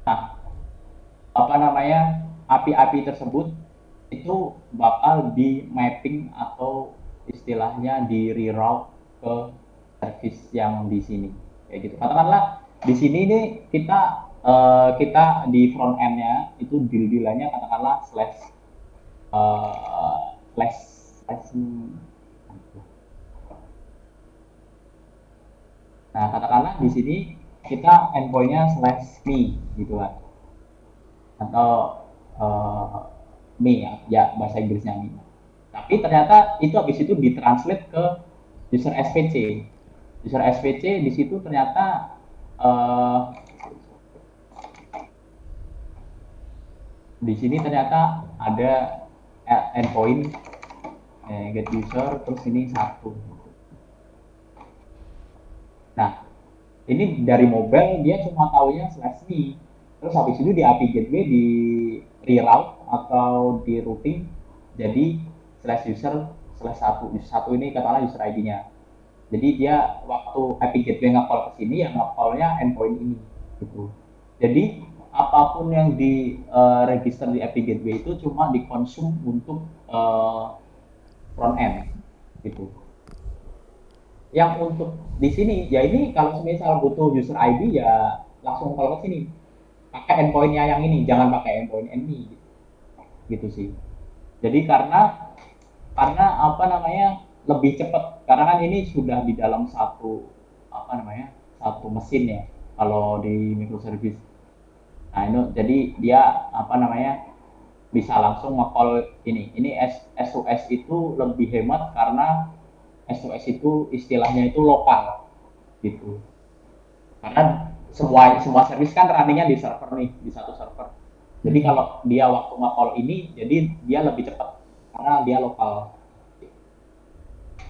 Nah, apa namanya API-API tersebut itu bakal di mapping atau istilahnya di reroute ke service yang di sini kayak gitu. Katakanlah di sini nih kita di front end-nya itu deal-dealannya katakanlah slash slash. Nah katakanlah di sini kita endpoint-nya slash me gitu kan, atau me ya bahasa Inggrisnya me. Tapi ternyata itu habis itu ditranslate ke user SVC. User SVC di situ ternyata di sini ternyata ada endpoint get user terus ini satu. Nah ini dari mobile dia cuma taunya slash me, terus habis itu di API gateway di reroute atau di routing jadi slash user slash satu ini katakanlah user ID-nya. Jadi dia waktu API gateway nge-call ke sini ya nge-call-nya endpoint ini gitu. Jadi apapun yang di register di API gateway itu cuma dikonsum untuk front end gitu. Yang untuk di sini ya ini kalau misal butuh user ID ya langsung call ke sini, pakai endpointnya yang ini, jangan pakai endpoint NI gitu sih. Jadi karena apa namanya lebih cepat, karena kan ini sudah di dalam satu apa namanya satu mesin ya kalau di microservice. Nah ini jadi dia apa namanya bisa langsung nge-call ini SOS itu lebih hemat karena S2S itu istilahnya itu lokal gitu. Karena semua service kan runningnya di server nih, di satu server. Jadi kalau dia waktu nge-call ini, jadi dia lebih cepat karena dia lokal.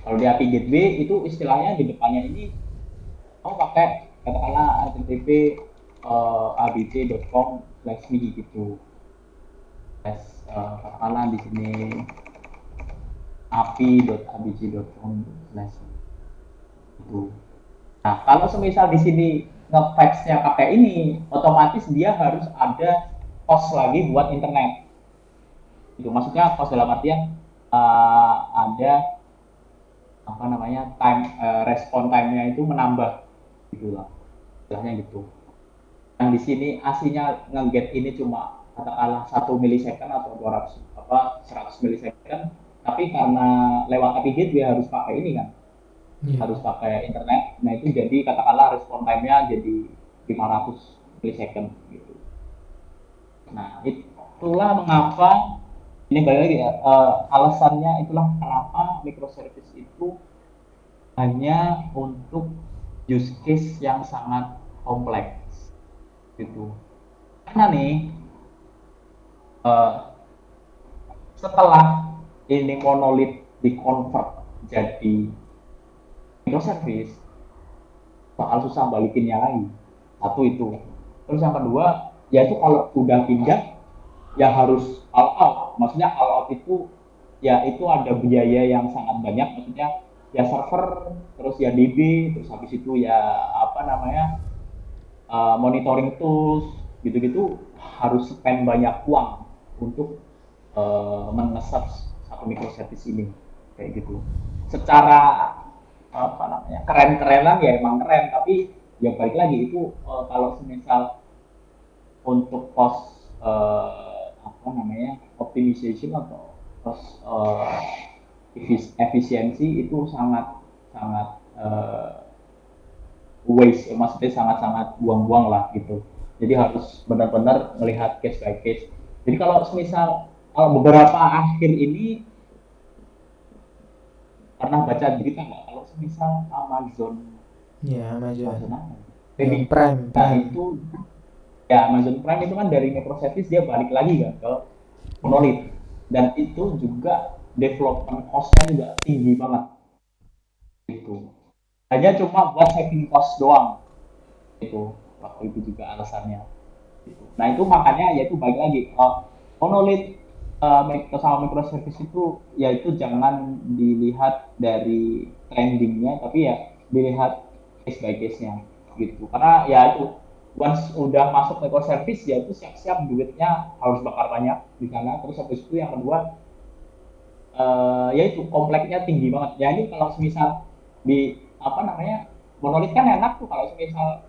Kalau di API Gateway itu istilahnya di depannya ini kamu pakai katakanlah http abc.com/me gitu. Katakanlah di sini api.abc.com itu. Nah, kalau semisal di sini nge-fax-nya pakai ini, otomatis dia harus ada cost lagi buat internet. Itu maksudnya cost dalam artian ada apa namanya respon time-nya itu menambah gitu lah, istilahnya gitu. Yang di sini aslinya nge-get ini cuma katakanlah 1 milisecond atau 100 milisecond, tapi karena lewat API Gateway harus pakai ini kan, harus pakai internet. Nah itu jadi katakanlah respon time-nya jadi 500 milisecond gitu. Nah itulah mengapa ini balik lagi ya, alasannya itulah kenapa microservice itu hanya untuk use case yang sangat kompleks gitu. Karena nih setelah ini monolith di-convert jadi microservice, bakal susah balikinnya lagi. Satu itu. Terus yang kedua, yaitu kalau udah pindah ya harus all out. Maksudnya all out itu ya itu ada biaya yang sangat banyak, maksudnya ya server, terus ya DB, terus habis itu ya apa namanya monitoring tools gitu-gitu, harus spend banyak uang untuk mengesap satu microservice ini kayak gitu. Secara apa namanya keren-kerenan ya emang keren, tapi ya balik lagi itu kalau semisal untuk cost apa namanya optimization atau cost efisiensi itu sangat waste, maksudnya sangat buang-buang lah gitu. Jadi harus benar-benar melihat case by case. Jadi kalau semisal beberapa akhir ini pernah baca berita nggak kalau semisal Amazon apa? Prime. Nah itu ya Amazon Prime itu kan dari microservice dia balik lagi kan ke monolith, dan itu juga development cost-nya juga tinggi banget gitu. Hanya cuma buat saving cost doang itu waktu itu juga alasannya gitu. Nah itu makanya yaitu balik lagi monolith sama microservice itu yaitu jangan dilihat dari trendingnya, tapi ya dilihat case by case-nya gitu. Karena ya itu once udah masuk microservice ya itu siap-siap duitnya harus bakar banyak di sana. Terus habis itu yang kedua ya itu kompleknya tinggi banget. Ya ini kalau semisal di apa namanya monolith kan enak tuh, kalau semisal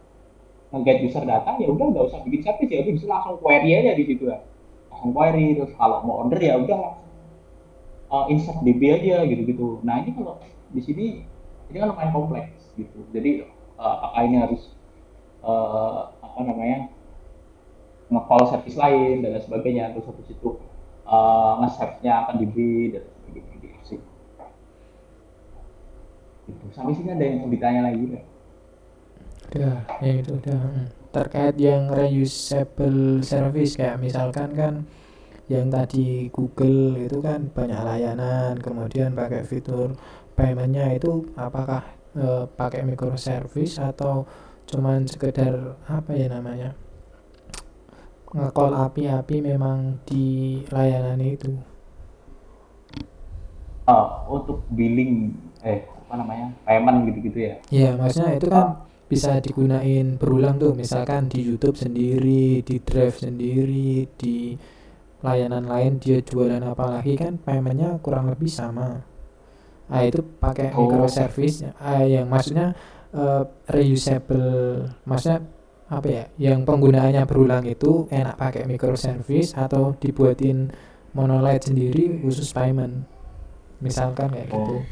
nge-get user data ya udah nggak usah bikin service, ya udah bisa langsung query aja di situ ya, langsung query. Terus kalau mau order ya udah langsung insert DB aja gitu-gitu. Nah ini kalau di sini ini kan lumayan kompleks gitu. Jadi apakah ini harus apa namanya nge-call service lain dan sebagainya, terus habis itu nge-serve-nya akan DB dan sebagainya gitu sih. Gitu. Sampai sini ada yang mau ditanya lagi nggak? Udah, ya itu udah. Terkait yang reusable service kayak misalkan kan yang tadi Google itu kan banyak layanan, kemudian pakai fitur paymentnya itu apakah pakai microservice atau cuman sekedar apa ya namanya nge-call API memang di layanan itu. Untuk billing apa namanya payment gitu-gitu ya. Ya maksudnya itu kan bisa digunain berulang tuh, misalkan di YouTube sendiri, di Drive sendiri, di layanan lain dia jualan apa lagi kan paymentnya kurang lebih sama. Itu pakai microservice yang maksudnya reusable, maksudnya apa ya, yang penggunaannya berulang itu enak pakai microservice atau dibuatin monolith sendiri khusus payment misalkan kayak gitu.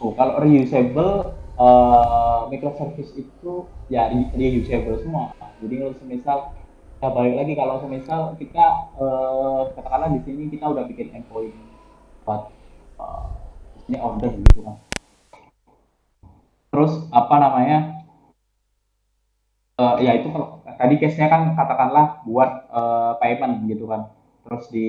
Kalau reusable microservice itu ya reusable semua. Jadi kalau semisal kita balik lagi, kalau semisal kita katakanlah di sini kita udah bikin endpoint buat ini order gitu kan. Terus apa namanya, ya itu kalau tadi case-nya kan katakanlah buat payment gitu kan, terus di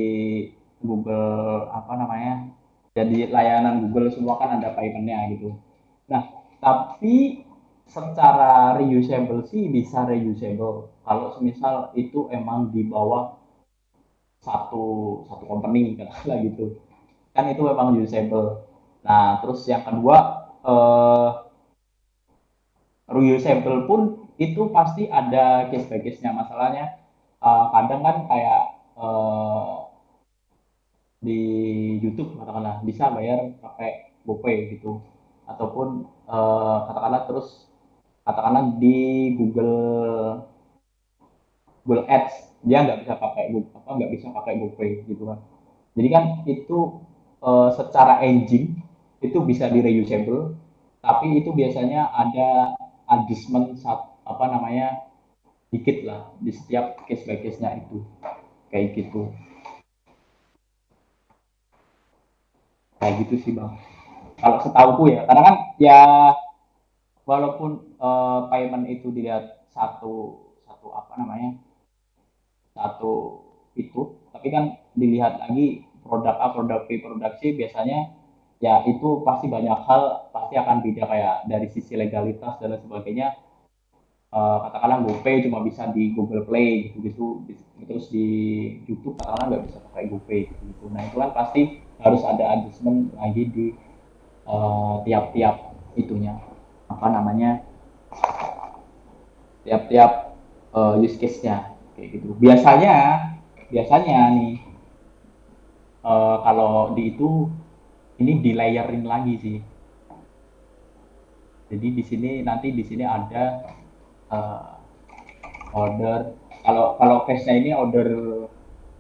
Google apa namanya, jadi layanan Google semua kan ada payment-nya gitu. Nah, tapi secara reusable sih bisa reusable kalau semisal itu emang di bawah satu satu company katakanlah gitu, kan itu memang usable. Nah, terus yang kedua, eh, reusable pun itu pasti ada case by case-nya. Masalahnya kadang kan kayak di YouTube katakanlah bisa bayar pakai GoPay gitu, ataupun katakanlah terus katakanlah di Google Ads dia nggak bisa pakai GoPay gitu kan. Jadi kan itu secara engine itu bisa di reusable, tapi itu biasanya ada adjustment apa namanya dikit lah di setiap case by case-nya itu kayak gitu. Kayak gitu sih bang. Kalau setauku ya, karena kan ya walaupun payment itu dilihat satu satu apa namanya satu itu, tapi kan dilihat lagi produk A, produk B, produk C biasanya ya itu pasti banyak hal pasti akan beda kayak dari sisi legalitas dan lain sebagainya. Katakanlah GoPay cuma bisa di Google Play gitu, terus di YouTube katakanlah nggak bisa pakai GoPay gitu. Nah itu kan pasti harus ada adjustment lagi di tiap-tiap itunya apa namanya tiap-tiap use case-nya kayak gitu. Biasanya nih kalau di itu ini di layering lagi sih. Jadi di sini ada uh, order, kalau case-nya ini order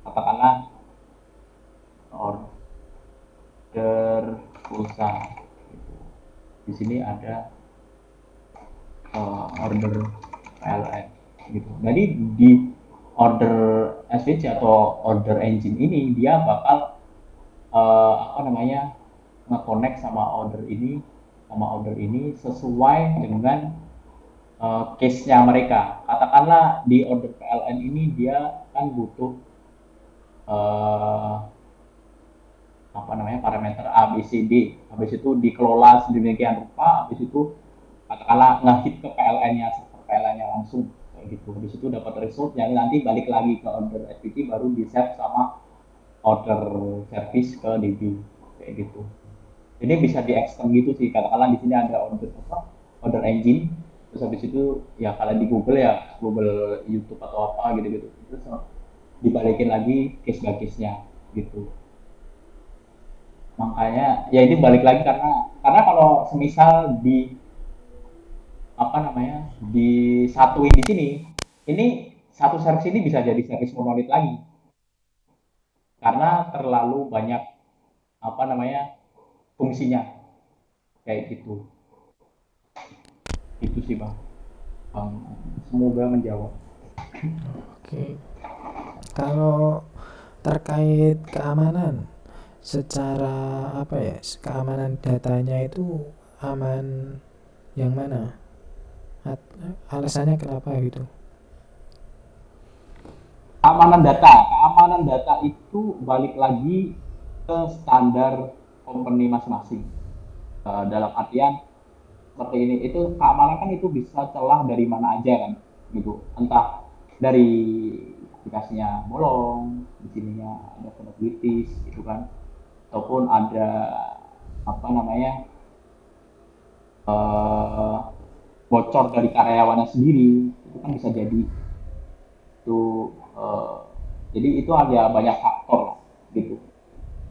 katakanlah order pulsa. Di sini ada order PLN gitu. Jadi di order SVC atau order engine ini dia bakal apa namanya nge-connect sama order ini sesuai dengan case-nya mereka. Katakanlah di order PLN ini dia kan butuh apa namanya parameter A, B, C, D. Habis itu dikelola sedemikian rupa, habis itu katakanlah ngehit ke PLN-nya, server PLN-nya langsung kayak gitu. Habis itu dapat result, jadi nanti balik lagi ke order SPT baru di-set sama order service ke DB kayak gitu. Jadi bisa di-extend gitu sih. Katakanlah di sini ada order engine, terus habis itu ya kalau di Google ya Google YouTube atau apa gitu-gitu. Terus dibalikin lagi case by case-nya gitu. Makanya ya ini balik lagi karena kalau semisal di apa namanya disatuin di sini, ini satu service ini bisa jadi service monolit lagi karena terlalu banyak apa namanya fungsinya kayak gitu. Itu sih bang. Semoga menjawab. Oke. Kalau terkait keamanan, secara apa ya, keamanan datanya itu aman yang mana? Alasannya kenapa gitu? Keamanan data itu balik lagi ke standar company masing-masing. Dalam artian seperti ini, itu keamanan kan itu bisa celah dari mana aja kan gitu, entah dari aplikasinya bolong, di sininya ada vulnerabilities gitu kan, ataupun ada apa namanya bocor dari karyawannya sendiri, itu kan bisa jadi itu jadi itu ada banyak faktor lah gitu.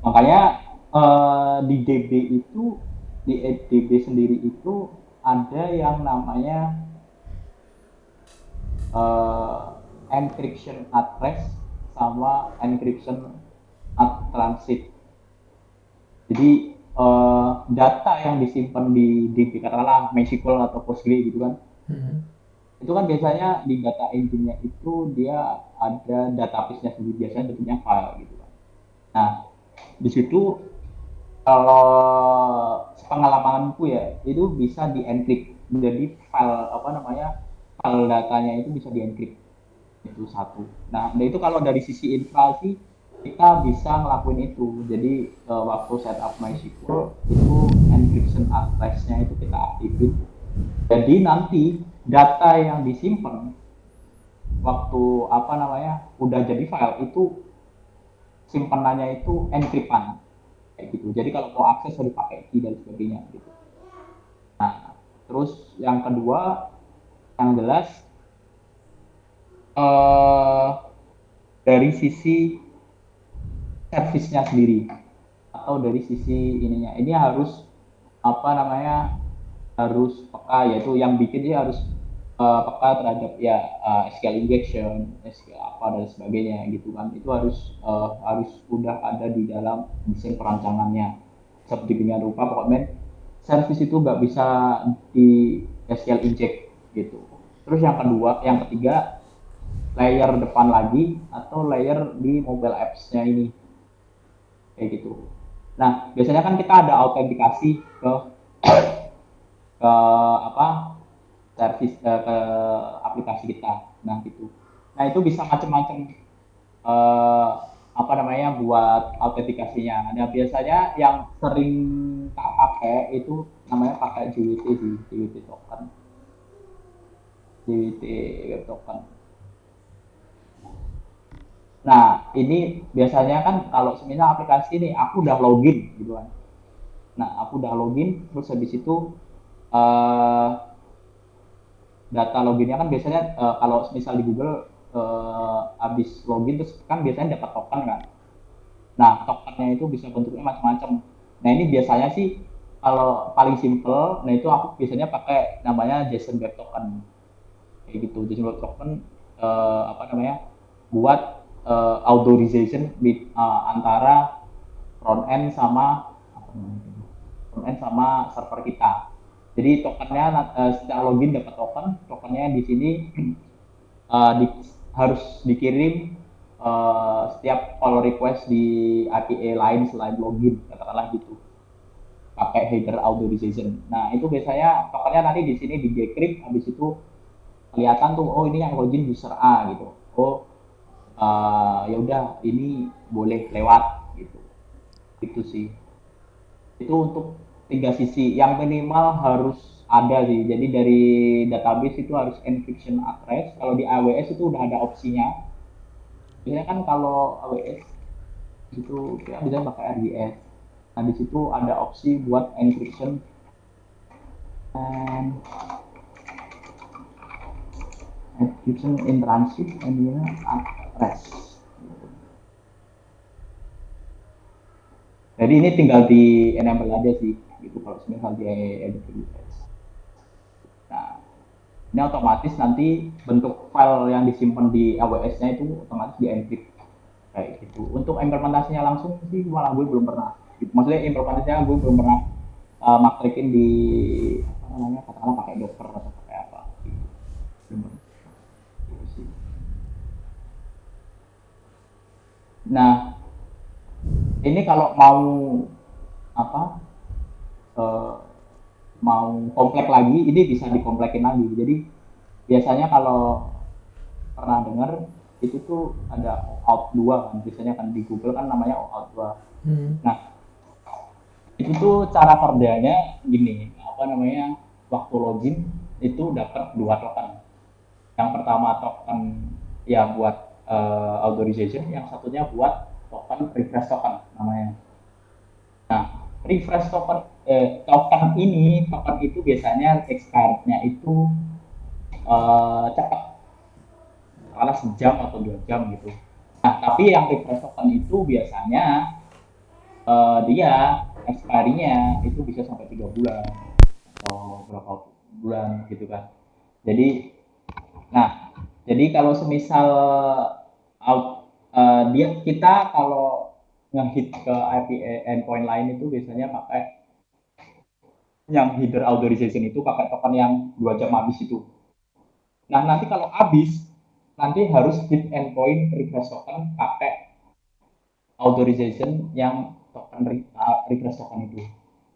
Makanya di DB itu di DB sendiri itu ada yang namanya encryption at rest sama encryption at transit. Jadi data yang disimpan di DB katakanlah MySQL atau Postgre gitu kan, itu kan biasanya di data engine-nya itu dia ada database-nya sendiri, biasanya bentuknya file gitu kan. Nah di situ kalau di DB itu dia ada encryption at rest sama encryption at transit. Jadi data yang disimpan di DB katakanlah MySQL atau Postgre gitu kan, itu kan biasanya di data engine-nya itu dia ada database-nya sendiri, biasanya bentuknya file gitu kan. Nah di situ, kalau di DB itu dia ada encryption at rest sama encryption at transit. sepengalamanku ya itu bisa di encrypt, jadi file datanya itu bisa di encrypt, itu satu. Nah itu kalau dari sisi infra sih kita bisa ngelakuin itu, jadi waktu setup MySQL itu encryption address-nya itu kita aktifin, jadi nanti data yang disimpan waktu udah jadi file itu simpanannya itu encryptan kayak gitu, jadi kalau mau akses harus pakai key dan sebagainya gitu. Nah terus yang kedua yang jelas dari sisi servisnya sendiri atau dari sisi ininya, ini harus harus peka, yaitu yang bikin dia harus peka terhadap ya SQL injection, SQL apa dan sebagainya gitu kan, itu harus udah ada di dalam desain perancangannya seperti dengan rupa pokoknya service itu nggak bisa di SQL inject gitu. Terus yang ketiga layer depan lagi atau layer di mobile apps-nya ini kayak gitu. Nah biasanya kan kita ada autentikasi ke service ke aplikasi kita. Nah gitu. Nah itu bisa macam-macam buat autentikasinya. Nah biasanya yang sering tak pakai itu namanya pakai JWT sih, JWT token, JWT web token. Nah ini biasanya kan kalau semisal aplikasi ini aku udah login gitu kan. Nah aku udah login terus habis itu data loginnya kan biasanya kalau misal di Google habis login terus kan biasanya dapat token kan. Nah tokennya itu bisa bentuknya macam-macam. Nah ini biasanya sih kalau paling simple, nah itu aku biasanya pakai namanya JSON Web Token kayak gitu. JSON Web Token buat authorization antara front end sama server kita. Jadi tokennya setelah login dapat tokennya di sini harus dikirim setiap call request di API lain selain login, katakanlah gitu, pakai header authorization. Nah itu biasanya tokennya nanti di sini di decrypt, habis itu kelihatan tuh oh ini yang login user A gitu, oh ya udah ini boleh lewat gitu, itu sih. Itu untuk tiga sisi yang minimal harus ada sih. Jadi dari database itu harus encryption address. Kalau di AWS itu udah ada opsinya. Biasanya kan kalau AWS itu kita bisa pakai RDS. Nah di situ ada opsi buat encryption and encryption in transit and address. Jadi ini tinggal di enable aja sih, gitu kalau misal di AWS. Nah, ini otomatis nanti bentuk file yang disimpan di AWS-nya itu otomatis di encrypt kayak gitu. Untuk implementasinya langsung sih malah gue belum pernah. Maksudnya implementasinya gue belum pernah makrikin di katakanlah pakai Docker atau pakai apa. Belum pernah. Nah, ini kalau mau mau komplek lagi, ini bisa dikomplekin lagi. Jadi biasanya kalau pernah dengar itu tuh ada OAuth 2 kan, biasanya kan di Google kan namanya OAuth 2. Nah itu tuh cara kerjanya gini, waktu login itu dapat 2 token. Yang pertama token ya buat authorization, yang satunya buat token refresh token namanya. Nah refresh token token itu biasanya expirednya itu cepat, kalah sejam atau 2 jam gitu. Nah tapi yang refresh token itu biasanya dia expiry-nya itu bisa sampai 3 bulan atau berapa bulan gitu kan. Jadi kalau semisal kita kalau ngehit ke IP endpoint lain itu biasanya pakai yang header authorization itu, pakai token yang 2 jam habis itu. Nah nanti kalau habis nanti harus hit endpoint refresh token pakai authorization yang token refresh token itu.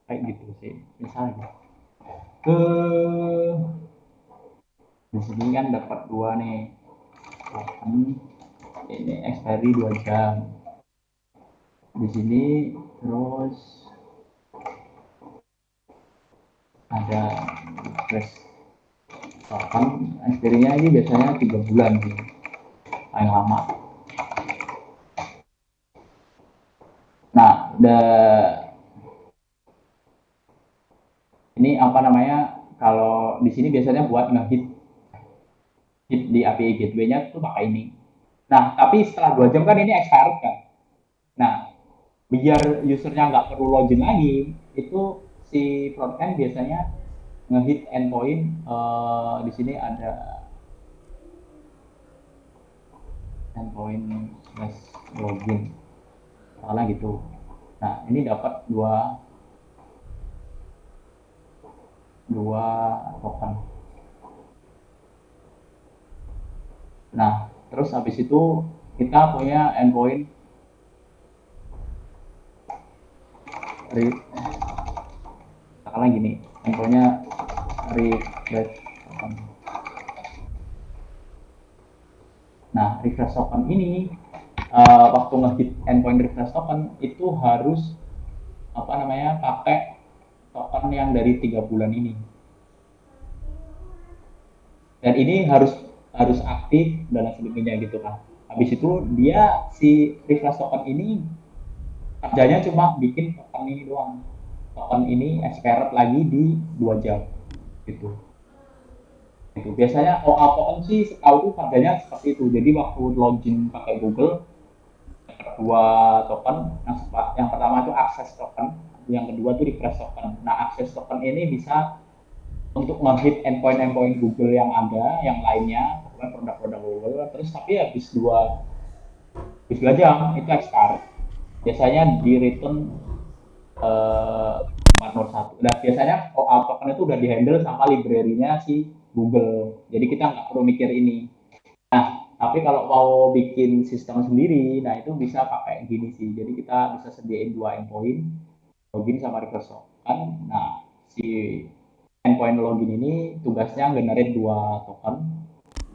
kayak gitu sih misalnya. Ke di sini kan dapat 2 nih token, ini expiry 2 jam di sini. Terus ada refresh token, expiry-nya ini biasanya 3 bulan sih paling lama. Nah, ini apa namanya, kalau di sini biasanya buat ngehit di API gateway-nya tuh pakai ini. Nah, tapi setelah 2 jam kan ini expired kan. Nah, biar usernya nggak perlu login lagi, itu si frontend biasanya ngehit endpoint. Di sini ada endpoint slash login, salah gitu. Nah, ini dapat dua token. Nah, terus habis itu kita punya endpoint katakanlah gini, endpointnya refresh token. Nah, refresh token ini waktu ngehit endpoint refresh token itu harus apa namanya, pakai token yang dari 3 bulan ini. Dan ini harus aktif dan sebagainya gitu kan. Habis itu dia si refresh token ini kerjanya cuma bikin token ini doang. Token ini expired lagi di 2 jam gitu. Itu biasanya OA token sih setahu tuh kerjanya seperti itu. Jadi waktu login pakai Google, dua token, yang pertama itu akses token, yang kedua itu refresh token. Nah, akses token ini bisa untuk menghit endpoint Google yang ada, yang lainnya, produk-produk Google. Terus tapi habis 2 jam itu expire. Biasanya di return 401. Nah, biasanya OAuth token itu udah dihandle sama library-nya si Google. Jadi kita nggak perlu mikir ini. Nah, tapi kalau mau bikin sistem sendiri, nah itu bisa pakai gini sih. Jadi kita bisa sediain 2 endpoint, login sama refresh token. Nah, si endpoint login ini tugasnya generate 2 token.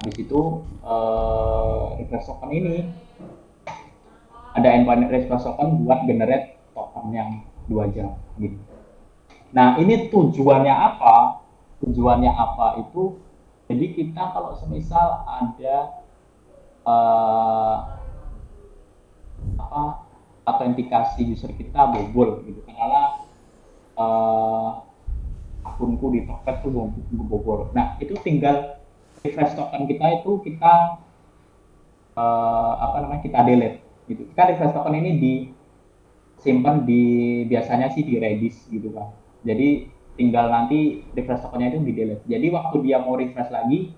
Habis itu refresh token ini ada endpoint refresh token buat generate token yang 2 jam gitu. Nah, ini tujuannya apa? Tujuannya apa itu, jadi kita kalau semisal ada autentikasi user kita bobol gitu, karena akunku di Tokped tuh bobol. Nah, itu tinggal refresh token kita itu kita kita delete gitu. Kan refresh token ini disimpan di, biasanya sih di Redis gitu kan. Jadi tinggal nanti refresh tokennya itu di delete. Jadi waktu dia mau refresh lagi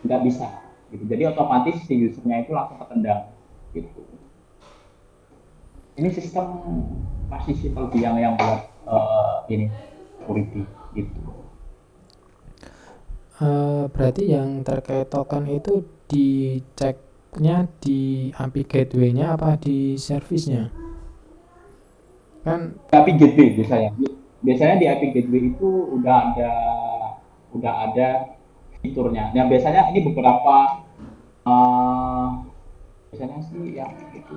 nggak bisa gitu. Jadi otomatis si usernya itu langsung ketendang gitu. Ini sistem masih simple yang buat ini security gitu. Berarti yang terkait token itu diceknya di API gateway-nya apa di service-nya? Kan API gateway biasanya di API gateway itu udah ada fiturnya. Nah, biasanya ini beberapa biasanya sih yang itu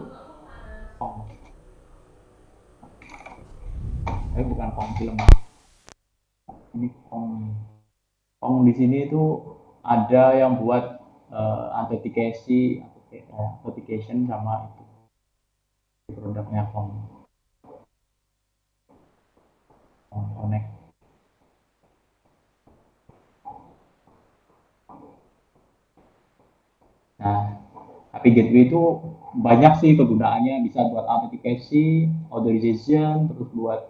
bukan film. Ini Kong di sini itu ada yang buat authentication sama itu produknya Kong Connect. Nah, API Gateway itu banyak sih kegunaannya, bisa buat authentication, authorization, terus buat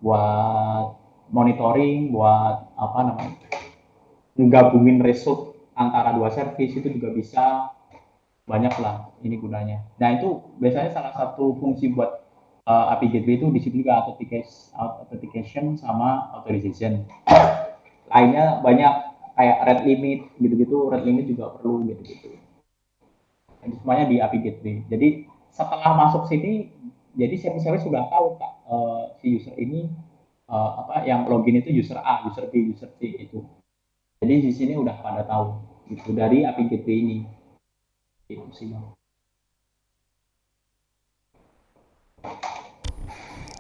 buat monitoring, buat menggabungin result antara 2 service itu juga bisa, banyak lah ini gunanya. Nah, itu biasanya salah satu fungsi buat API Gateway itu di situ juga authentication sama authorization. Lainnya banyak kayak red limit gitu-gitu, red limit juga perlu gitu-gitu. semuanya di API Gateway. Jadi setelah masuk sini, jadi service sudah tahu Kak, si user ini yang login itu user A, user B, user C itu. Jadi di sini udah pada tahu gitu dari API Gateway ini. Itu sih.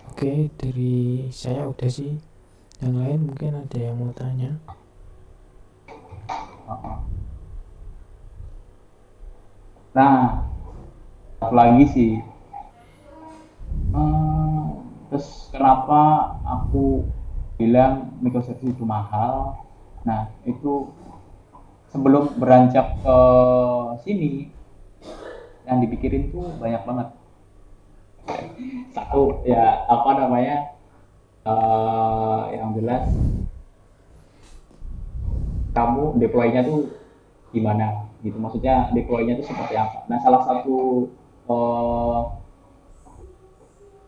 Oke, dari saya udah sih. Yang lain mungkin ada yang mau tanya. Nah, satu lagi sih. Terus kenapa aku bilang microservice itu mahal? Nah, itu sebelum beranjak ke sini, yang dipikirin tuh banyak banget. Satu, ya apa namanya, yang jelas kamu deploy-nya tuh gimana gitu, maksudnya deploy-nya tuh seperti apa. Nah, salah satu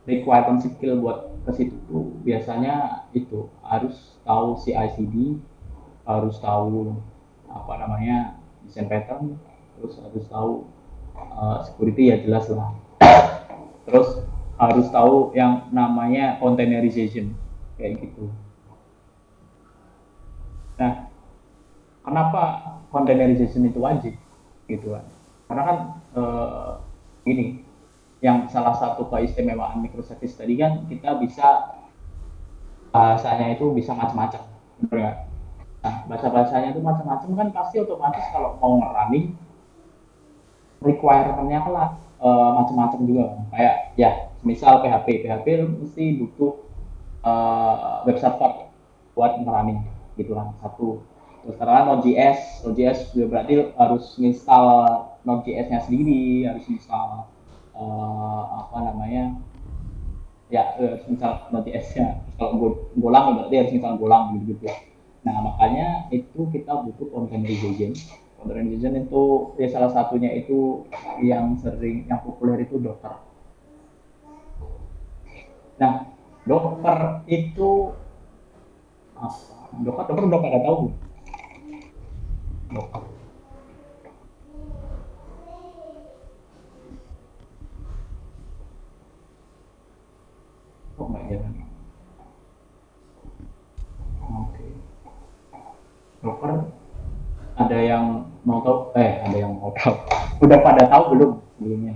requirement skill buat ke situ tuh biasanya itu harus tahu CI/CD, harus tahu apa namanya design pattern, terus harus tahu security ya jelas lah, terus harus tahu yang namanya containerization kayak gitu. Nah, kenapa containerization itu wajib gitu kan? Karena kan ini yang salah satu keistimewaan microservice tadi kan kita bisa bahasanya itu bisa macam-macam, benar nggak? Nah, bahasa-bahasanya itu macam-macam kan pasti otomatis kalau mau ngerunning requirement-nya kan macam-macam juga kan. Kayak ya misal PHP mesti butuh web server buat ngerunning gitu kan, satu. Terus karena Node.js juga berarti harus install Node.js-nya sendiri, harus install apa namanya ya install Node.js-nya. Kalau Golang berarti harus install Golang gitu. Nah, makanya itu kita butuh containerization. Containerization itu ya salah satunya itu yang populer itu Docker. Nah, Docker itu apa? Docker udah pada tahu. Docker. Kok nggak jalan? Oke. Docker ada yang mau tahu? Ada yang mau tahu. Udah pada tahu belumnya?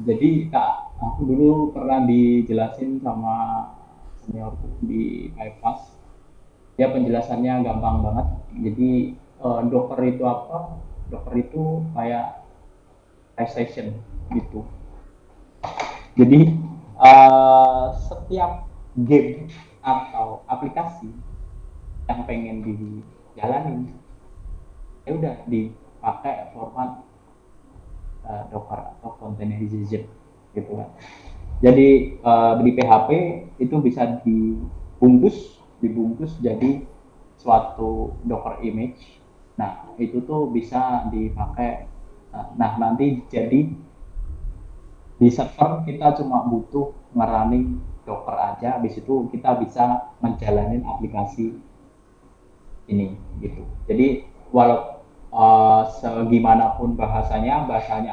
Jadi Kak, aku dulu pernah dijelasin sama seniorku di PyPass. Ya penjelasannya gampang banget. Jadi Docker itu apa? Docker itu kayak PlayStation gitu. Jadi setiap game atau aplikasi yang pengen dijalanin, ya udah dipakai format Docker atau containerization gitu kan. Jadi di PHP itu bisa dibungkus jadi suatu Docker image. Nah, itu tuh bisa dipakai. Nah, nanti jadi di server kita cuma butuh ngerunning Docker aja, habis itu kita bisa menjalani aplikasi ini gitu. Jadi walau segimanapun bahasanya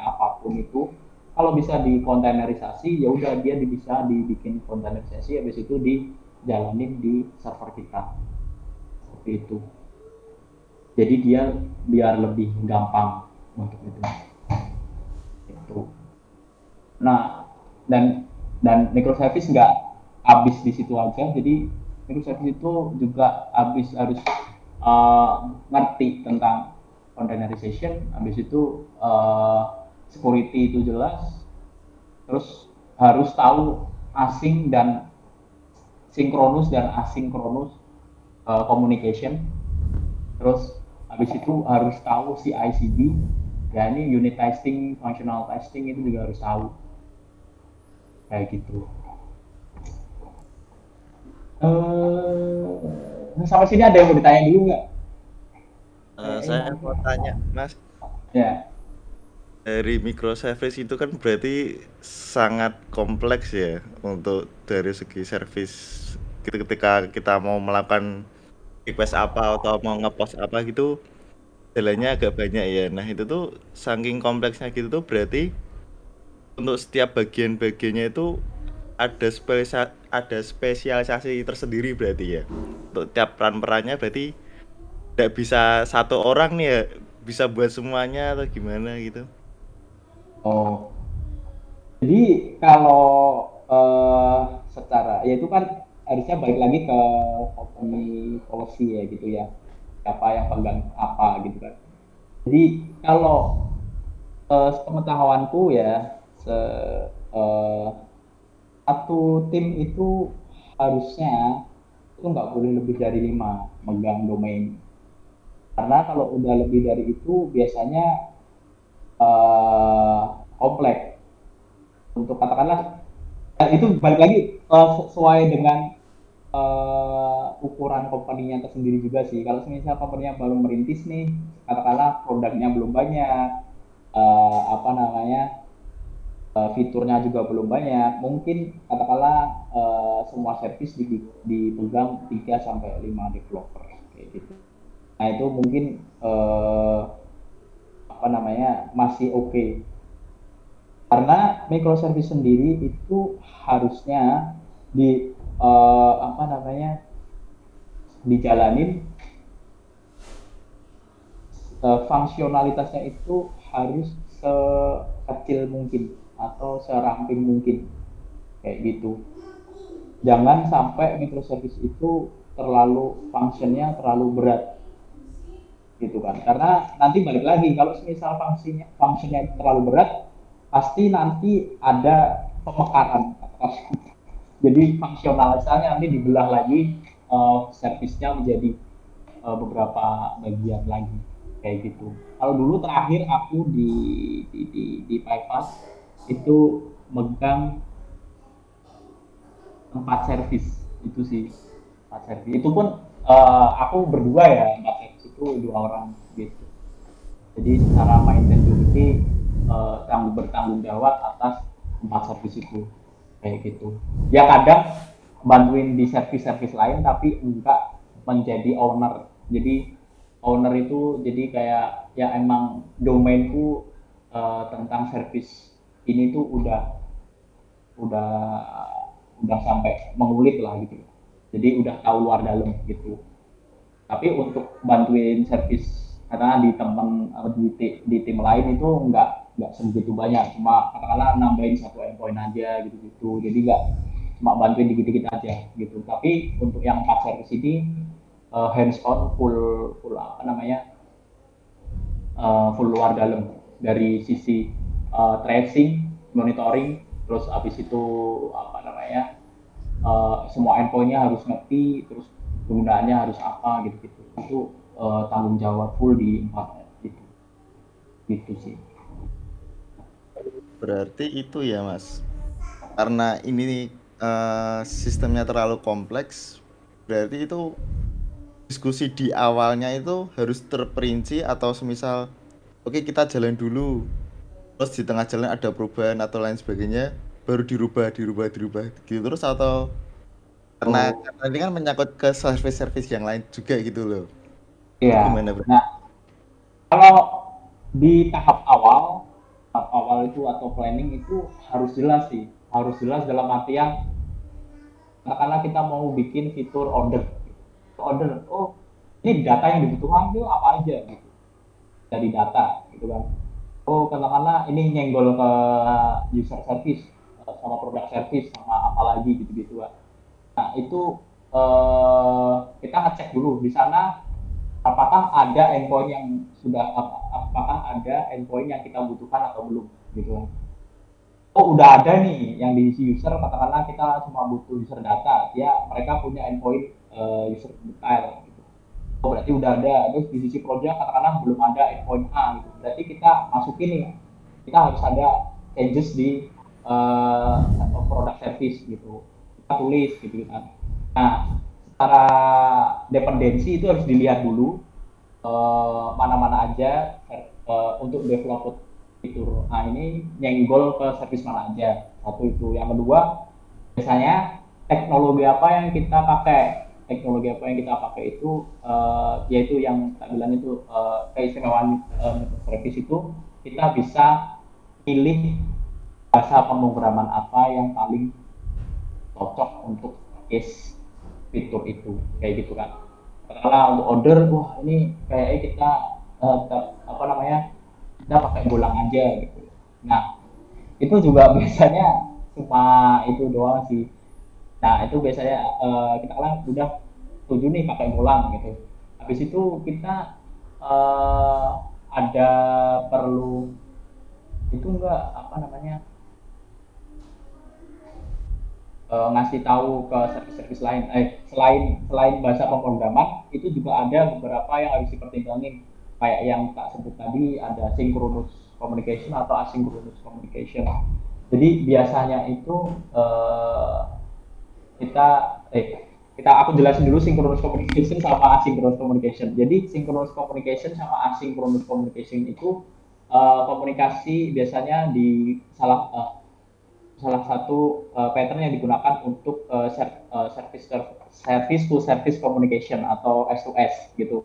apapun itu, kalau bisa dikontainerisasi ya udah dia bisa dibikin kontainerisasi, habis itu dijalanin di server kita seperti itu. Jadi dia biar lebih gampang untuk itu. Nah, dan microservice nggak habis di situ aja. Jadi microservice itu juga harus ngerti tentang containerization, habis itu security itu jelas, terus harus tahu async dan sinkronus dan asinkronus communication, terus habis itu harus tahu CI/CD, ya ini unit testing, functional testing itu juga harus tahu kayak gitu. Sampai sini ada yang mau ditanya dulu nggak? Saya mau tanya, Mas. Ya. Dari microservice itu kan berarti sangat kompleks ya untuk dari segi service ketika kita mau melakukan request apa atau mau ngepost apa gitu jalannya agak banyak ya. Nah itu tuh saking kompleksnya gitu tuh berarti untuk setiap bagian-bagiannya itu ada spesialisasi tersendiri berarti ya. Untuk tiap peran-perannya berarti tidak bisa satu orang nih ya bisa buat semuanya atau gimana gitu. Oh, jadi kalau secara ya itu kan harusnya balik lagi ke company policy ya gitu ya, siapa yang pegang apa gitu kan. Jadi kalau sepengetahuanku ya, eh, satu tim itu harusnya itu nggak boleh lebih dari 5 megang domain. Karena kalau udah lebih dari itu biasanya eh, kompleks. Untuk katakanlah itu balik lagi sesuai dengan ukuran company-nya tersendiri juga sih. Kalau misalnya company-nya baru merintis nih, katakanlah produknya belum banyak, apa namanya, fiturnya juga belum banyak, mungkin katakanlah semua service dipegang 3 sampai 5 developer kayak gitu. Nah, itu mungkin apa namanya masih oke. Karena microservice sendiri itu harusnya di apa namanya dijalanin fungsionalitasnya itu harus sekecil mungkin atau seramping mungkin kayak gitu. Jangan sampai microservice itu terlalu fungsinya terlalu berat gitu kan. Karena nanti balik lagi kalau misal fungsinya terlalu berat pasti nanti ada pemekaran. Jadi fungsionalitasnya nanti dibelah lagi servisnya menjadi beberapa bagian lagi kayak gitu. Kalau dulu terakhir aku di PyFast itu megang 4 servis itu sih 4 servis itu pun aku berdua ya 4 servis itu 2 orang gitu. Jadi secara maintenance unity bertanggung jawab atas 4 servis itu kayak gitu. Ya kadang bantuin di servis-servis lain tapi enggak menjadi owner. Jadi owner itu jadi kayak ya emang domainku tentang servis ini tuh udah udah sampai mengulik lah gitu. Jadi udah tahu luar dalam gitu. Tapi untuk bantuin servis karena di teman di tim lain itu nggak sebegitu banyak, cuma katakanlah nambahin 1 endpoint aja gitu-gitu. Jadi nggak cuma bantuin dikit-dikit aja gitu. Tapi untuk yang 4 servis ini hands on full apa namanya full luar dalam dari sisi tracing, monitoring, terus habis itu apa namanya semua endpointnya harus ngerti, terus penggunaannya harus apa gitu-gitu. Itu tanggung jawab full di 4 gitu. Gitu sih. Berarti itu ya Mas. Karena ini sistemnya terlalu kompleks, berarti itu diskusi di awalnya itu harus terperinci atau semisal oke kita jalan dulu terus di tengah jalan ada perubahan atau lain sebagainya baru dirubah gitu terus atau karena ini kan menyangkut ke service-service yang lain juga gitu loh. Itu Iya. gimana Bro? Nah, kalau di tahap awal itu atau planning itu harus jelas sih. Harus jelas dalam artian katakanlah kita mau bikin fitur order. Oh, ini data yang dibutuhkan itu apa aja gitu. Dari data gitu kan. Oh, katakanlah ini nyenggol ke user service sama product service sama apa lagi gitu-gitu kan. Nah, itu kita ngecek dulu di sana apakah ada endpoint yang apakah ada endpoint yang kita butuhkan atau belum gitu kan. Oh, udah ada nih yang di user, katakanlah kita cuma butuh user data, ya mereka punya endpoint user detail gitu. Oh, berarti udah ada. Terus di sisi project katakanlah belum ada endpoint A gitu. Berarti kita masukin nih, kita harus ada changes di product service gitu. Kita tulis gitu kan. Nah, secara dependensi itu harus dilihat dulu mana-mana aja untuk develop fitur. Nah, ini nyenggol ke service mana aja. Satu itu. Yang kedua, biasanya teknologi apa yang kita pakai. teknologi apa yang kita pakai itu yaitu yang tak bilang itu keistimewaan service itu kita bisa pilih bahasa pemrograman apa yang paling cocok untuk case fitur itu kayak gitu kan. Karena untuk order, wah ini kayaknya kita apa namanya kita pakai bolang aja gitu. Nah itu juga biasanya cuma itu doang sih. Nah itu biasanya kita kan udah setuju nih pakai bolang gitu. Habis itu kita ada perlu itu enggak apa namanya ngasih tahu ke servis-servis lain. Selain bahasa pemrograman itu juga ada beberapa yang harus dipertimbangin. Kayak yang tak sebut tadi ada synchronous communication atau asynchronous communication. Jadi biasanya itu kita aku jelasin dulu synchronous communication sama asynchronous communication. Jadi synchronous communication sama asynchronous communication itu komunikasi biasanya di salah satu pattern yang digunakan untuk service to service communication atau S2S gitu.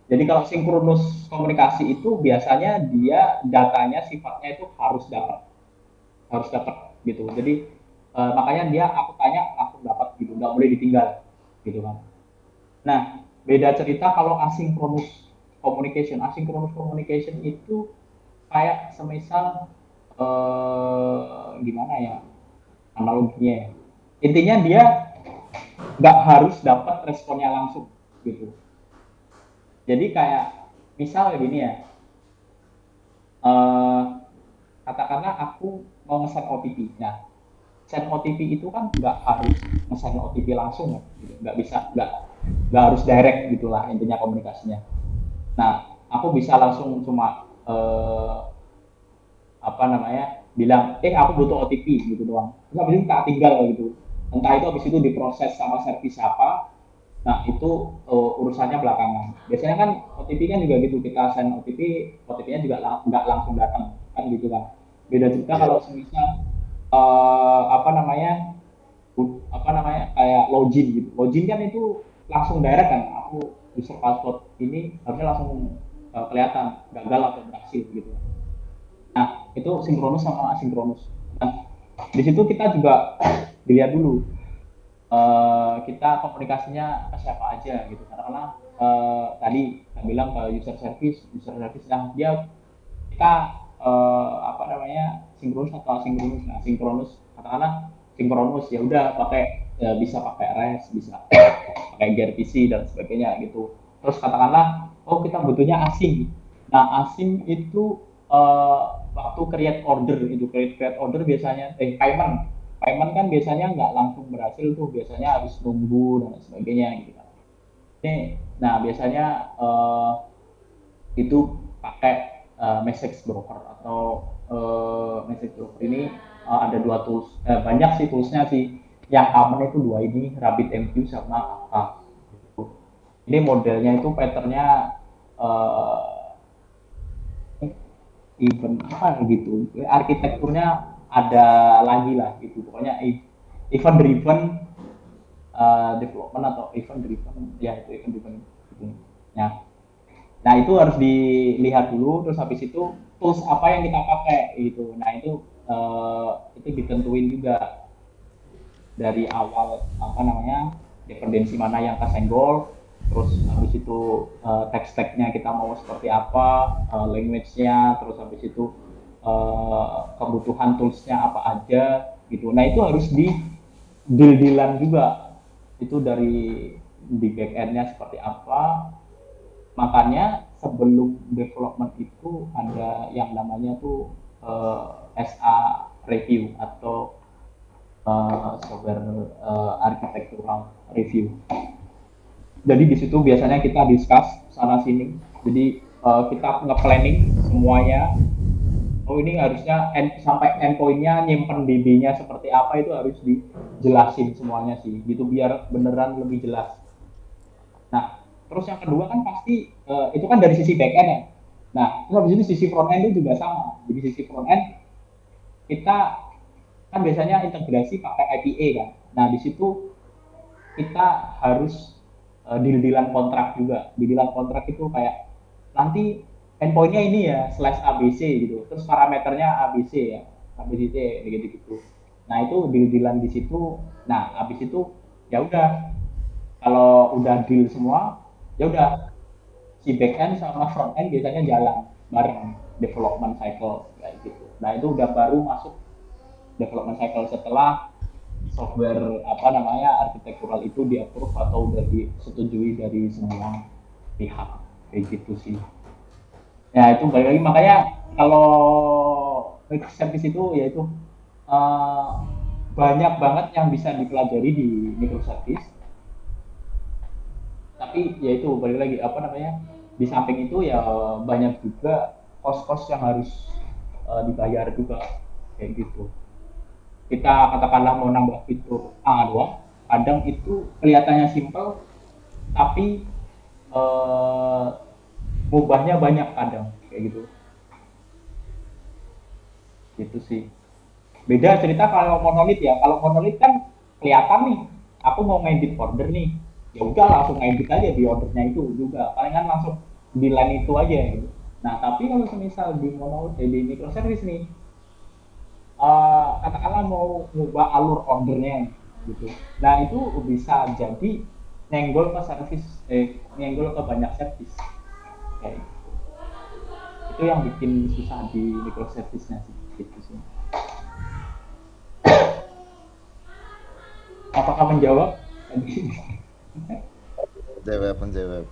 Jadi kalau sinkronus komunikasi itu biasanya dia datanya sifatnya itu harus dapat gitu. Jadi makanya dia aku tanya langsung dapat gitu, nggak boleh ditinggal gitu kan. Nah beda cerita kalau asynchronous communication. Asynchronous communication itu kayak semisal gimana ya analoginya ya. Intinya dia nggak harus dapat responnya langsung gitu. Jadi kayak misal gini ya, katakanlah aku mau nge-send OTP. Nah, send OTP itu kan nggak harus nge-send OTP langsung, gitu. Nggak harus direct gitulah intinya komunikasinya. Nah, aku bisa langsung cuma apa namanya bilang, aku butuh OTP gitu doang. Terus habis itu tak tinggal gitu. Entah itu habis itu diproses sama servis apa. Nah itu urusannya belakangan. Biasanya kan OTP kan juga gitu, kita send OTP-nya juga nggak langsung datang kan gitu kan. Beda cerita kalau semisal apa namanya kayak login gitu. Login kan itu langsung direct kan. Aku user password ini harusnya langsung kelihatan gagal atau berhasil gitu. Nah itu sinkronus sama asinkronus. Nah di situ kita juga dilihat dulu kita komunikasinya ke siapa aja gitu karena tadi saya bilang ke user service nah dia kita apa namanya sinkronus atau asinkronus. Nah sinkronus katakanlah sinkronus ya udah pakai bisa pakai REST, bisa pakai gRPC dan sebagainya gitu. Terus katakanlah kita butuhnya async. Nah async itu waktu create order biasanya payment kan biasanya nggak langsung berhasil tuh, biasanya harus nunggu dan sebagainya gitu. Nah biasanya itu pakai message broker atau message broker ini ada dua tools, banyak sih toolsnya sih. Yang common itu dua ini, RabbitMQ sama Kafka. Ini modelnya itu patternnya event apa gitu, arsitekturnya ada lagi lah gitu, pokoknya event driven development atau event driven ya itu event driven gitu. Nah itu harus dilihat dulu, terus habis itu tools apa yang kita pakai gitu. Nah itu ditentuin juga dari awal apa namanya dependensi mana yang kesenggol, terus habis itu text stack-nya kita mau seperti apa, language-nya, terus habis itu kebutuhan tools-nya apa aja gitu. Nah itu harus di deal-dealan juga itu dari di back end-nya seperti apa. Makanya sebelum development itu ada yang namanya tuh SA review atau software architectural review. Jadi di situ biasanya kita discuss sana sini. Jadi kita nge-planning semuanya. Ini harusnya sampai endpoint-nya nyimpen DB-nya seperti apa itu harus dijelasin semuanya sih. Gitu biar beneran lebih jelas. Nah, terus yang kedua kan pasti itu kan dari sisi back end ya. Nah, terus habis itu sisi front end itu juga sama. Di sisi front end kita kan biasanya integrasi pakai IPA kan. Nah, di situ kita harus deal-dealan kontrak juga. Deal-dealan kontrak itu kayak nanti endpointnya ini ya /ABC gitu, terus parameternya ABC ya, ABC gitu. Nah itu deal-dealan di situ. Nah habis itu ya udah, kalau udah deal semua ya udah, si back end sama front end biasanya jalan bareng development cycle kayak gitu. Nah itu udah baru masuk development cycle setelah software apa namanya arsitektural itu di approve atau udah disetujui dari semua pihak kayak gitu sih. Ya itu balik lagi, makanya kalau microservice itu yaitu banyak banget yang bisa dipelajari di microservice, tapi ya itu balik lagi apa namanya, di samping itu ya banyak juga kos-kos yang harus dibayar juga kayak gitu. Kita katakanlah mau nambah fitur A doang, kadang itu kelihatannya simple tapi ngubahnya banyak kadang kayak gitu. Gitu sih. Beda cerita kalau monolit ya. Kalau monolit kan kelihatan nih, aku mau ngedit order nih, ya udah langsung ngedit aja di ordernya itu juga. Palingan langsung di line itu aja gitu. Nah tapi kalau semisal di di microservice nih, katakanlah mau ngubah alur ordernya gitu. Nah itu bisa jadi nyenggol ke service, nyenggol ke banyak service kayak gitu. Itu yang bikin susah di microservice-nya sih gitu sih. Apakah menjawab? Menjawab.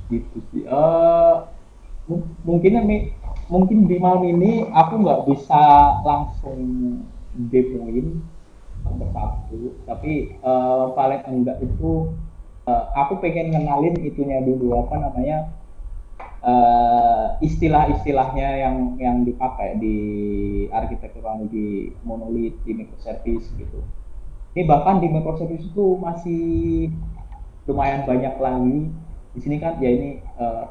Gitu sih. Mungkin di malam ini aku nggak bisa langsung demoin satu, tapi paling enggak itu aku pengen ngenalin itunya dulu apa namanya, istilah-istilahnya yang dipakai di arsitektural, di monolith, di microservice gitu. Ini bahkan di microservice itu masih lumayan banyak lagi. Di sini kan ya ini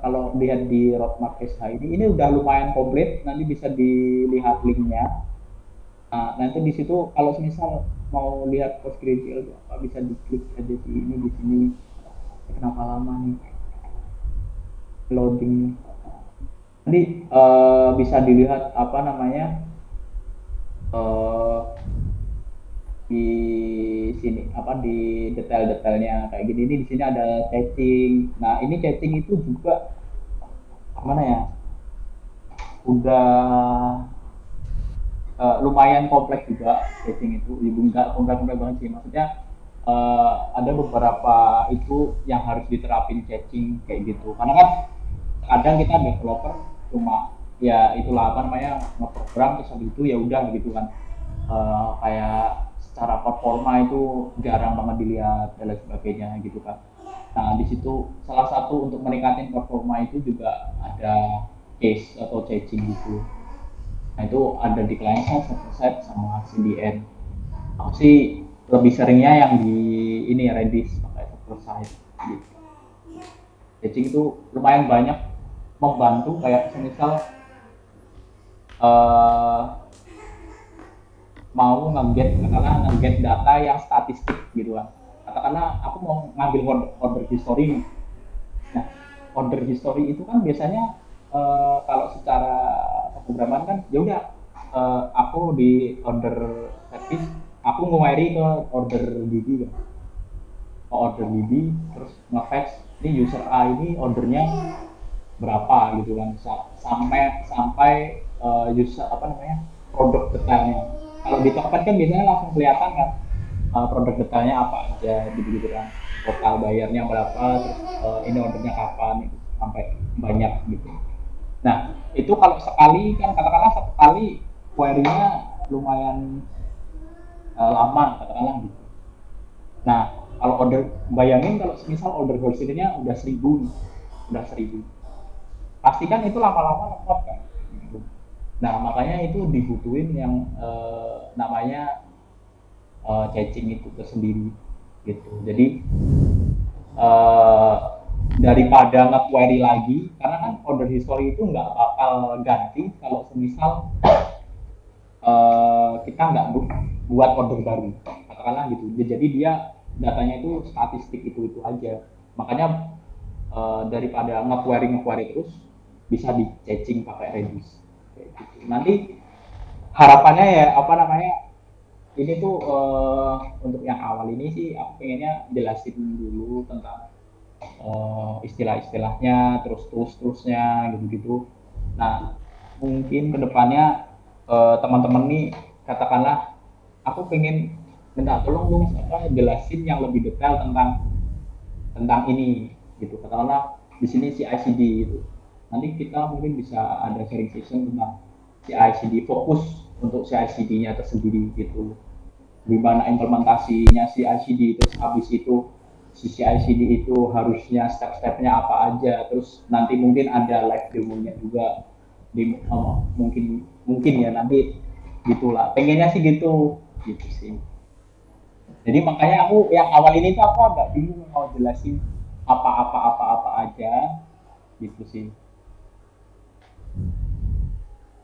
kalau lihat di roadmap SH ini udah lumayan komplit. Nanti bisa dilihat linknya. Nah, nanti di situ kalau misal mau lihat PostgreSQL apa bisa diklik aja di sini. Kenapa lama nih loading? Nanti bisa dilihat apa namanya di sini apa di detail-detailnya kayak gini. Ini di sini ada caching. Nah ini caching itu juga mana ya, udah lumayan kompleks juga caching itu. Enggak kompleks banget sih, maksudnya ada beberapa itu yang harus diterapin caching kayak gitu, karena kan kadang kita developer cuma ya itulah apa namanya ngeprogram terus habis itu ya udah gitu kan, kayak secara performa itu jarang banget dilihat dan lain sebagainya gitu kan. Nah di situ salah satu untuk meningkatin performa itu juga ada case atau caching gitu. Nah itu ada di client side, server side, sama CDN. Aku sih lebih seringnya yang di ini Redis pakai server side gitu. Caching itu lumayan banyak membantu, kayak misal mau nge-get data yang statistik gitu kan. Katakanlah aku mau ngambil order history nih. Nah, order history itu kan biasanya kalau secara pemrograman kan ya udah, aku di order service aku nge-query ke order DB kan. Order DB terus nge-fetch ini user A ini ordernya berapa gitu kan, sampai user apa namanya produk detailnya. Kalau di Tokped kan biasanya langsung kelihatan kan produk detailnya apa aja gitu kan, total bayarnya berapa, terus ini ordernya kapan gitu, sampai banyak gitu. Nah itu kalau sekali kan, katakanlah satu kali query-nya lumayan lama katakanlah gitu. Nah kalau order, bayangin kalau misal order wholesale-nya udah 1000 nih, udah 1000, pasti kan itu lama-lama lemot kan. Nah makanya itu dibutuhin yang namanya caching itu tersendiri gitu. Jadi daripada nge-query lagi, karena kan order history itu nggak bakal ganti kalau semisal kita nggak buat order baru, katakanlah gitu. Jadi dia datanya itu statistik itu aja, makanya daripada nge-query terus bisa di caching pakai Redis kayak gitu. Nanti harapannya ya apa namanya, ini tuh untuk yang awal ini sih aku pengennya jelasin dulu tentang istilah-istilahnya, terusnya gitu-gitu. Nah, mungkin kedepannya teman-teman nih katakanlah aku pengen minta tolong dong jelasin yang lebih detail tentang ini gitu. Katakanlah di sini CI/CD gitu. Nanti kita mungkin bisa ada sharing session tentang CI/CD, fokus untuk CI/CD-nya tersendiri gitu. Gimana implementasinya CI/CD, terus habis itu CI/CD itu harusnya step-stepnya apa aja, terus nanti mungkin ada live demonya juga di mungkin ya nanti gitulah, pengennya sih gitu sih. Jadi makanya aku yang awal ini tuh aku agak bingung mau jelasin apa aja gitu sih.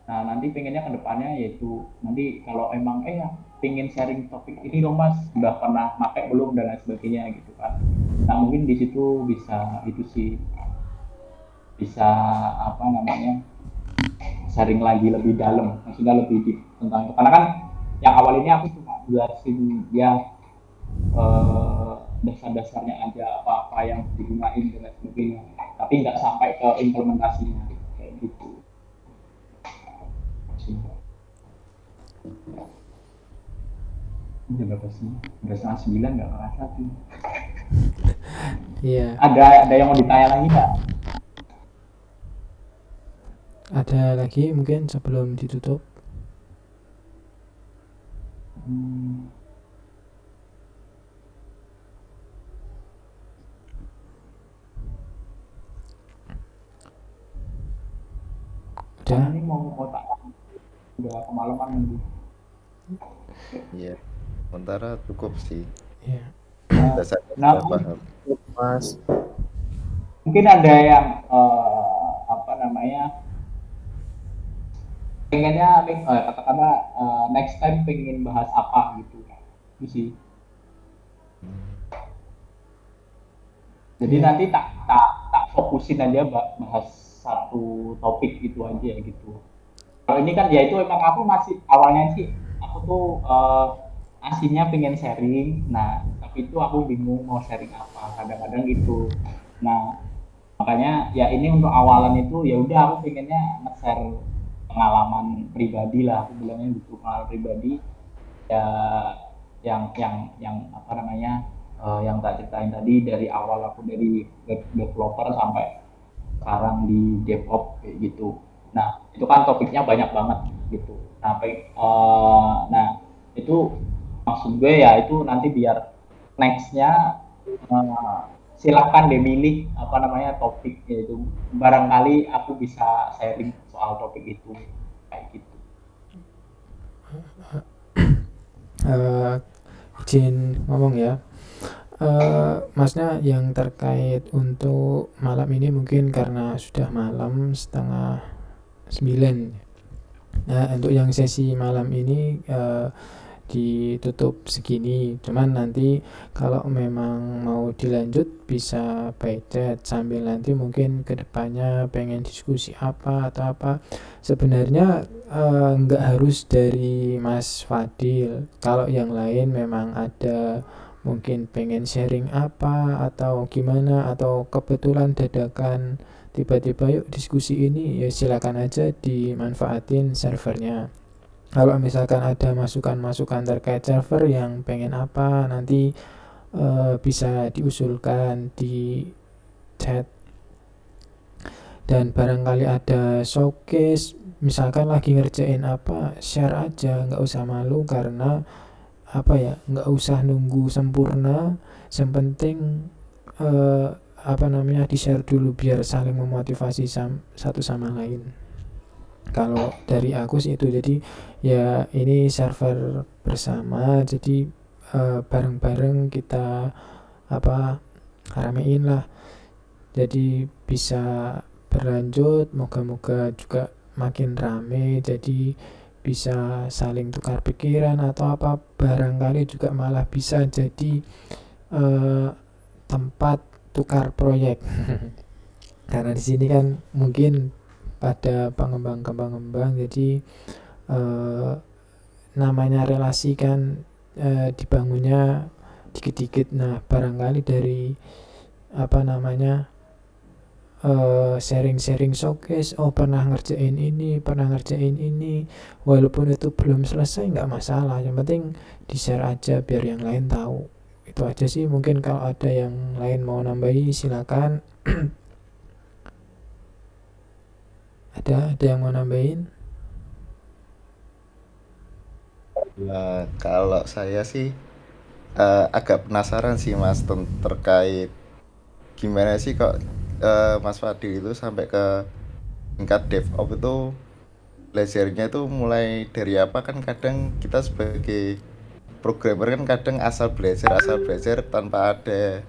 Nah nanti pengennya kedepannya yaitu nanti kalau emang ya pengen sharing topik ini dong mas, udah pernah pakai belum dan lain sebagainya gitu kan. Nah mungkin di situ bisa itu sih, bisa apa namanya, sharing lagi lebih dalam, maksudnya lebih deep tentang itu. Karena kan yang awal ini aku cuma jelasin ya dasar-dasarnya aja, apa-apa yang digunain dan lain sebagainya, tapi nggak sampai ke implementasinya kayak gitu. Ini berapa sih? Udah 8:30 nggak kerasa tuh. Iya, Ada yang mau ditanya lagi nggak? ada lagi mungkin sebelum ditutup. Udah. Ini mau tak udah kemalaman nih. Iya, sementara cukup sih. Iya. Dasar Nah, sudah paham. Mas. mungkin ada yang apa namanya, pengennya katakanlah next time pengen bahas apa gitu, itu sih. Jadi nanti tak fokusin aja bahas satu topik itu aja gitu. Kalau ini kan ya itu emang aku masih awalnya sih aku tuh aslinya pengen sharing, nah tapi itu aku bingung mau sharing apa kadang-kadang gitu. Nah makanya ya ini untuk awalan itu ya udah aku pengennya nge-share pengalaman pribadi lah, aku bilangnya gitu, pengalaman pribadi ya, yang apa namanya, yang tak ceritain tadi dari awal aku dari developer sampai sekarang di DevOps kayak gitu. Nah itu kan topiknya banyak banget gitu. Nah itu maksud gue ya itu nanti biar nextnya silahkan deh milih apa namanya topik, yaitu barangkali aku bisa sharing soal topik itu kayak gitu. Izin ngomong ya. Masnya yang terkait untuk malam ini mungkin karena sudah malam 8:30. Nah, untuk yang sesi malam ini ditutup segini. Cuman nanti kalau memang mau dilanjut bisa by chat sambil nanti mungkin kedepannya pengen diskusi apa atau apa. Sebenarnya nggak harus dari Mas Fadil. Kalau yang lain memang ada mungkin pengen sharing apa atau gimana, atau kebetulan dadakan tiba-tiba yuk diskusi ini, ya silakan aja dimanfaatin servernya. Kalau misalkan ada masukan-masukan terkait server yang pengen apa, nanti bisa diusulkan di chat. Dan barangkali ada showcase, misalkan lagi ngerjain apa, share aja, nggak usah malu, karena apa ya, nggak usah nunggu sempurna, yang penting apa namanya, di share dulu biar saling memotivasi satu sama lain. Kalau dari aku sih itu. Jadi ya ini server bersama, jadi bareng-bareng kita apa, ramein lah, jadi bisa berlanjut, moga-moga juga makin rame, jadi bisa saling tukar pikiran atau apa, barangkali juga malah bisa jadi tempat tukar proyek. Karena di sini kan mungkin pada pengembang, jadi namanya relasi kan dibangunnya dikit-dikit. Nah, barangkali dari sharing-sharing showcase, pernah ngerjain ini, walaupun itu belum selesai nggak masalah, yang penting di-share aja biar yang lain tahu. Itu aja sih. Mungkin kalau ada yang lain mau nambahi silakan. ada yang mau nambahin? Kalau saya sih agak penasaran sih Mas terkait gimana sih kok Mas Fadil itu sampai ke tingkat DevOps itu belajarnya itu mulai dari apa. Kan kadang kita sebagai programmer kan kadang asal belajar tanpa ada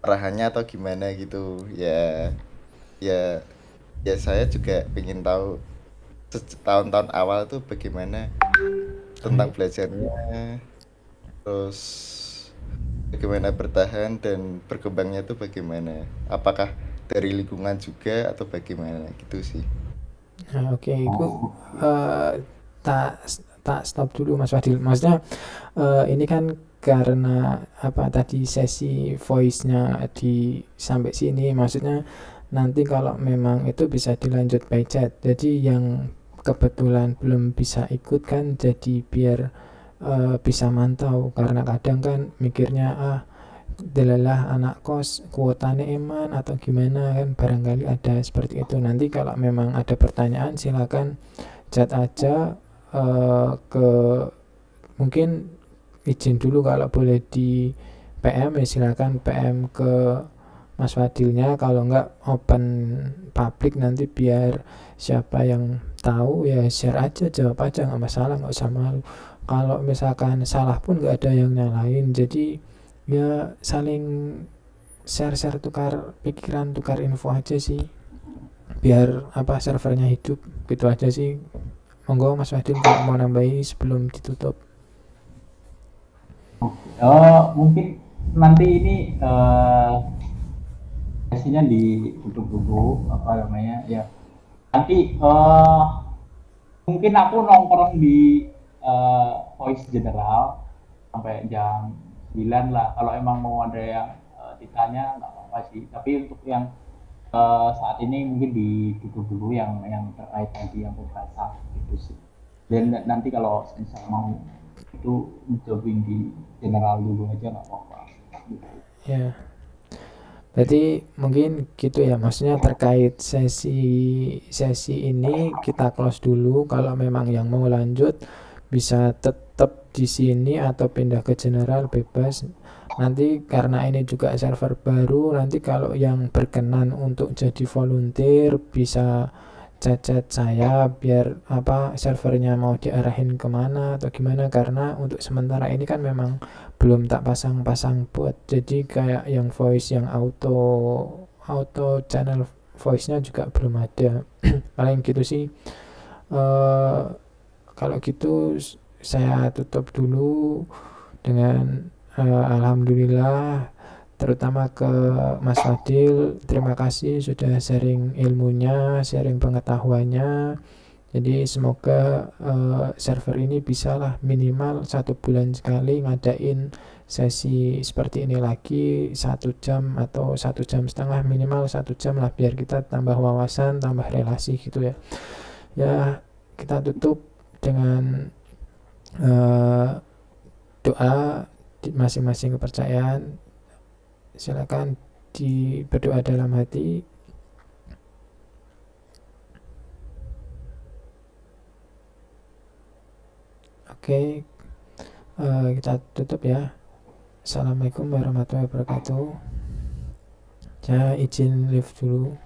arahannya atau gimana gitu ya. Saya juga ingin tahu tahun-tahun awal tuh bagaimana tentang belajarnya, terus bagaimana bertahan dan berkembangnya tuh bagaimana, apakah dari lingkungan juga atau bagaimana gitu sih. Nah, oke, itu tak stop dulu Mas Fadil. Maksudnya ini kan karena tadi sesi voice-nya sampai sini, maksudnya nanti kalau memang itu bisa dilanjut by chat. Jadi yang kebetulan belum bisa ikut kan, jadi biar bisa mantau, karena kadang kan mikirnya delalah anak kos kuotanya eman atau gimana kan, barangkali ada seperti itu. Nanti kalau memang ada pertanyaan silakan chat aja ke, mungkin izin dulu kalau boleh di PM ya silakan PM ke Mas Fadilnya, kalau enggak open public, nanti biar siapa yang tahu ya share aja, jawab aja, nggak masalah, nggak usah malu. Kalau misalkan salah pun nggak ada yang nyalahin, jadi ya saling share tukar pikiran, tukar info aja sih, biar servernya hidup. Gitu aja sih. Monggo Mas Fadil kalau mau nambahi sebelum ditutup. Mungkin nanti ini sesinya ditutup dulu ya. Nanti mungkin aku nongkrong di Voice General sampai jam 9 lah. Kalau emang mau ada yang ditanya nggak apa-apa sih. Tapi untuk yang saat ini mungkin ditutup dulu yang terkait tadi yang berbahasa gitu sih. Dan nanti kalau misalnya mau itu jobbing di general dulu aja nggak apa-apa. Gitu. Ya. Berarti mungkin gitu ya, maksudnya terkait sesi ini kita close dulu. Kalau memang yang mau lanjut bisa tetap di sini atau pindah ke general, bebas. Nanti karena ini juga server baru, nanti kalau yang berkenan untuk jadi volunteer bisa chat saya biar servernya mau diarahin kemana atau gimana. Karena untuk sementara ini kan memang belum tak pasang bot, jadi kayak yang voice yang auto channel voice-nya juga belum ada. Paling gitu sih. Kalau gitu saya tutup dulu dengan alhamdulillah, terutama ke Mas Fadil, terima kasih sudah sharing ilmunya, sharing pengetahuannya. Jadi semoga server ini bisalah minimal 1 bulan sekali ngadain sesi seperti ini lagi, 1 jam atau 1 jam setengah, minimal 1 jam lah, biar kita tambah wawasan, tambah relasi gitu ya. Ya, kita tutup dengan doa di masing-masing kepercayaan. Silakan berdoa dalam hati. Oke, kita tutup ya. Assalamualaikum warahmatullahi wabarakatuh. Saya izin live dulu.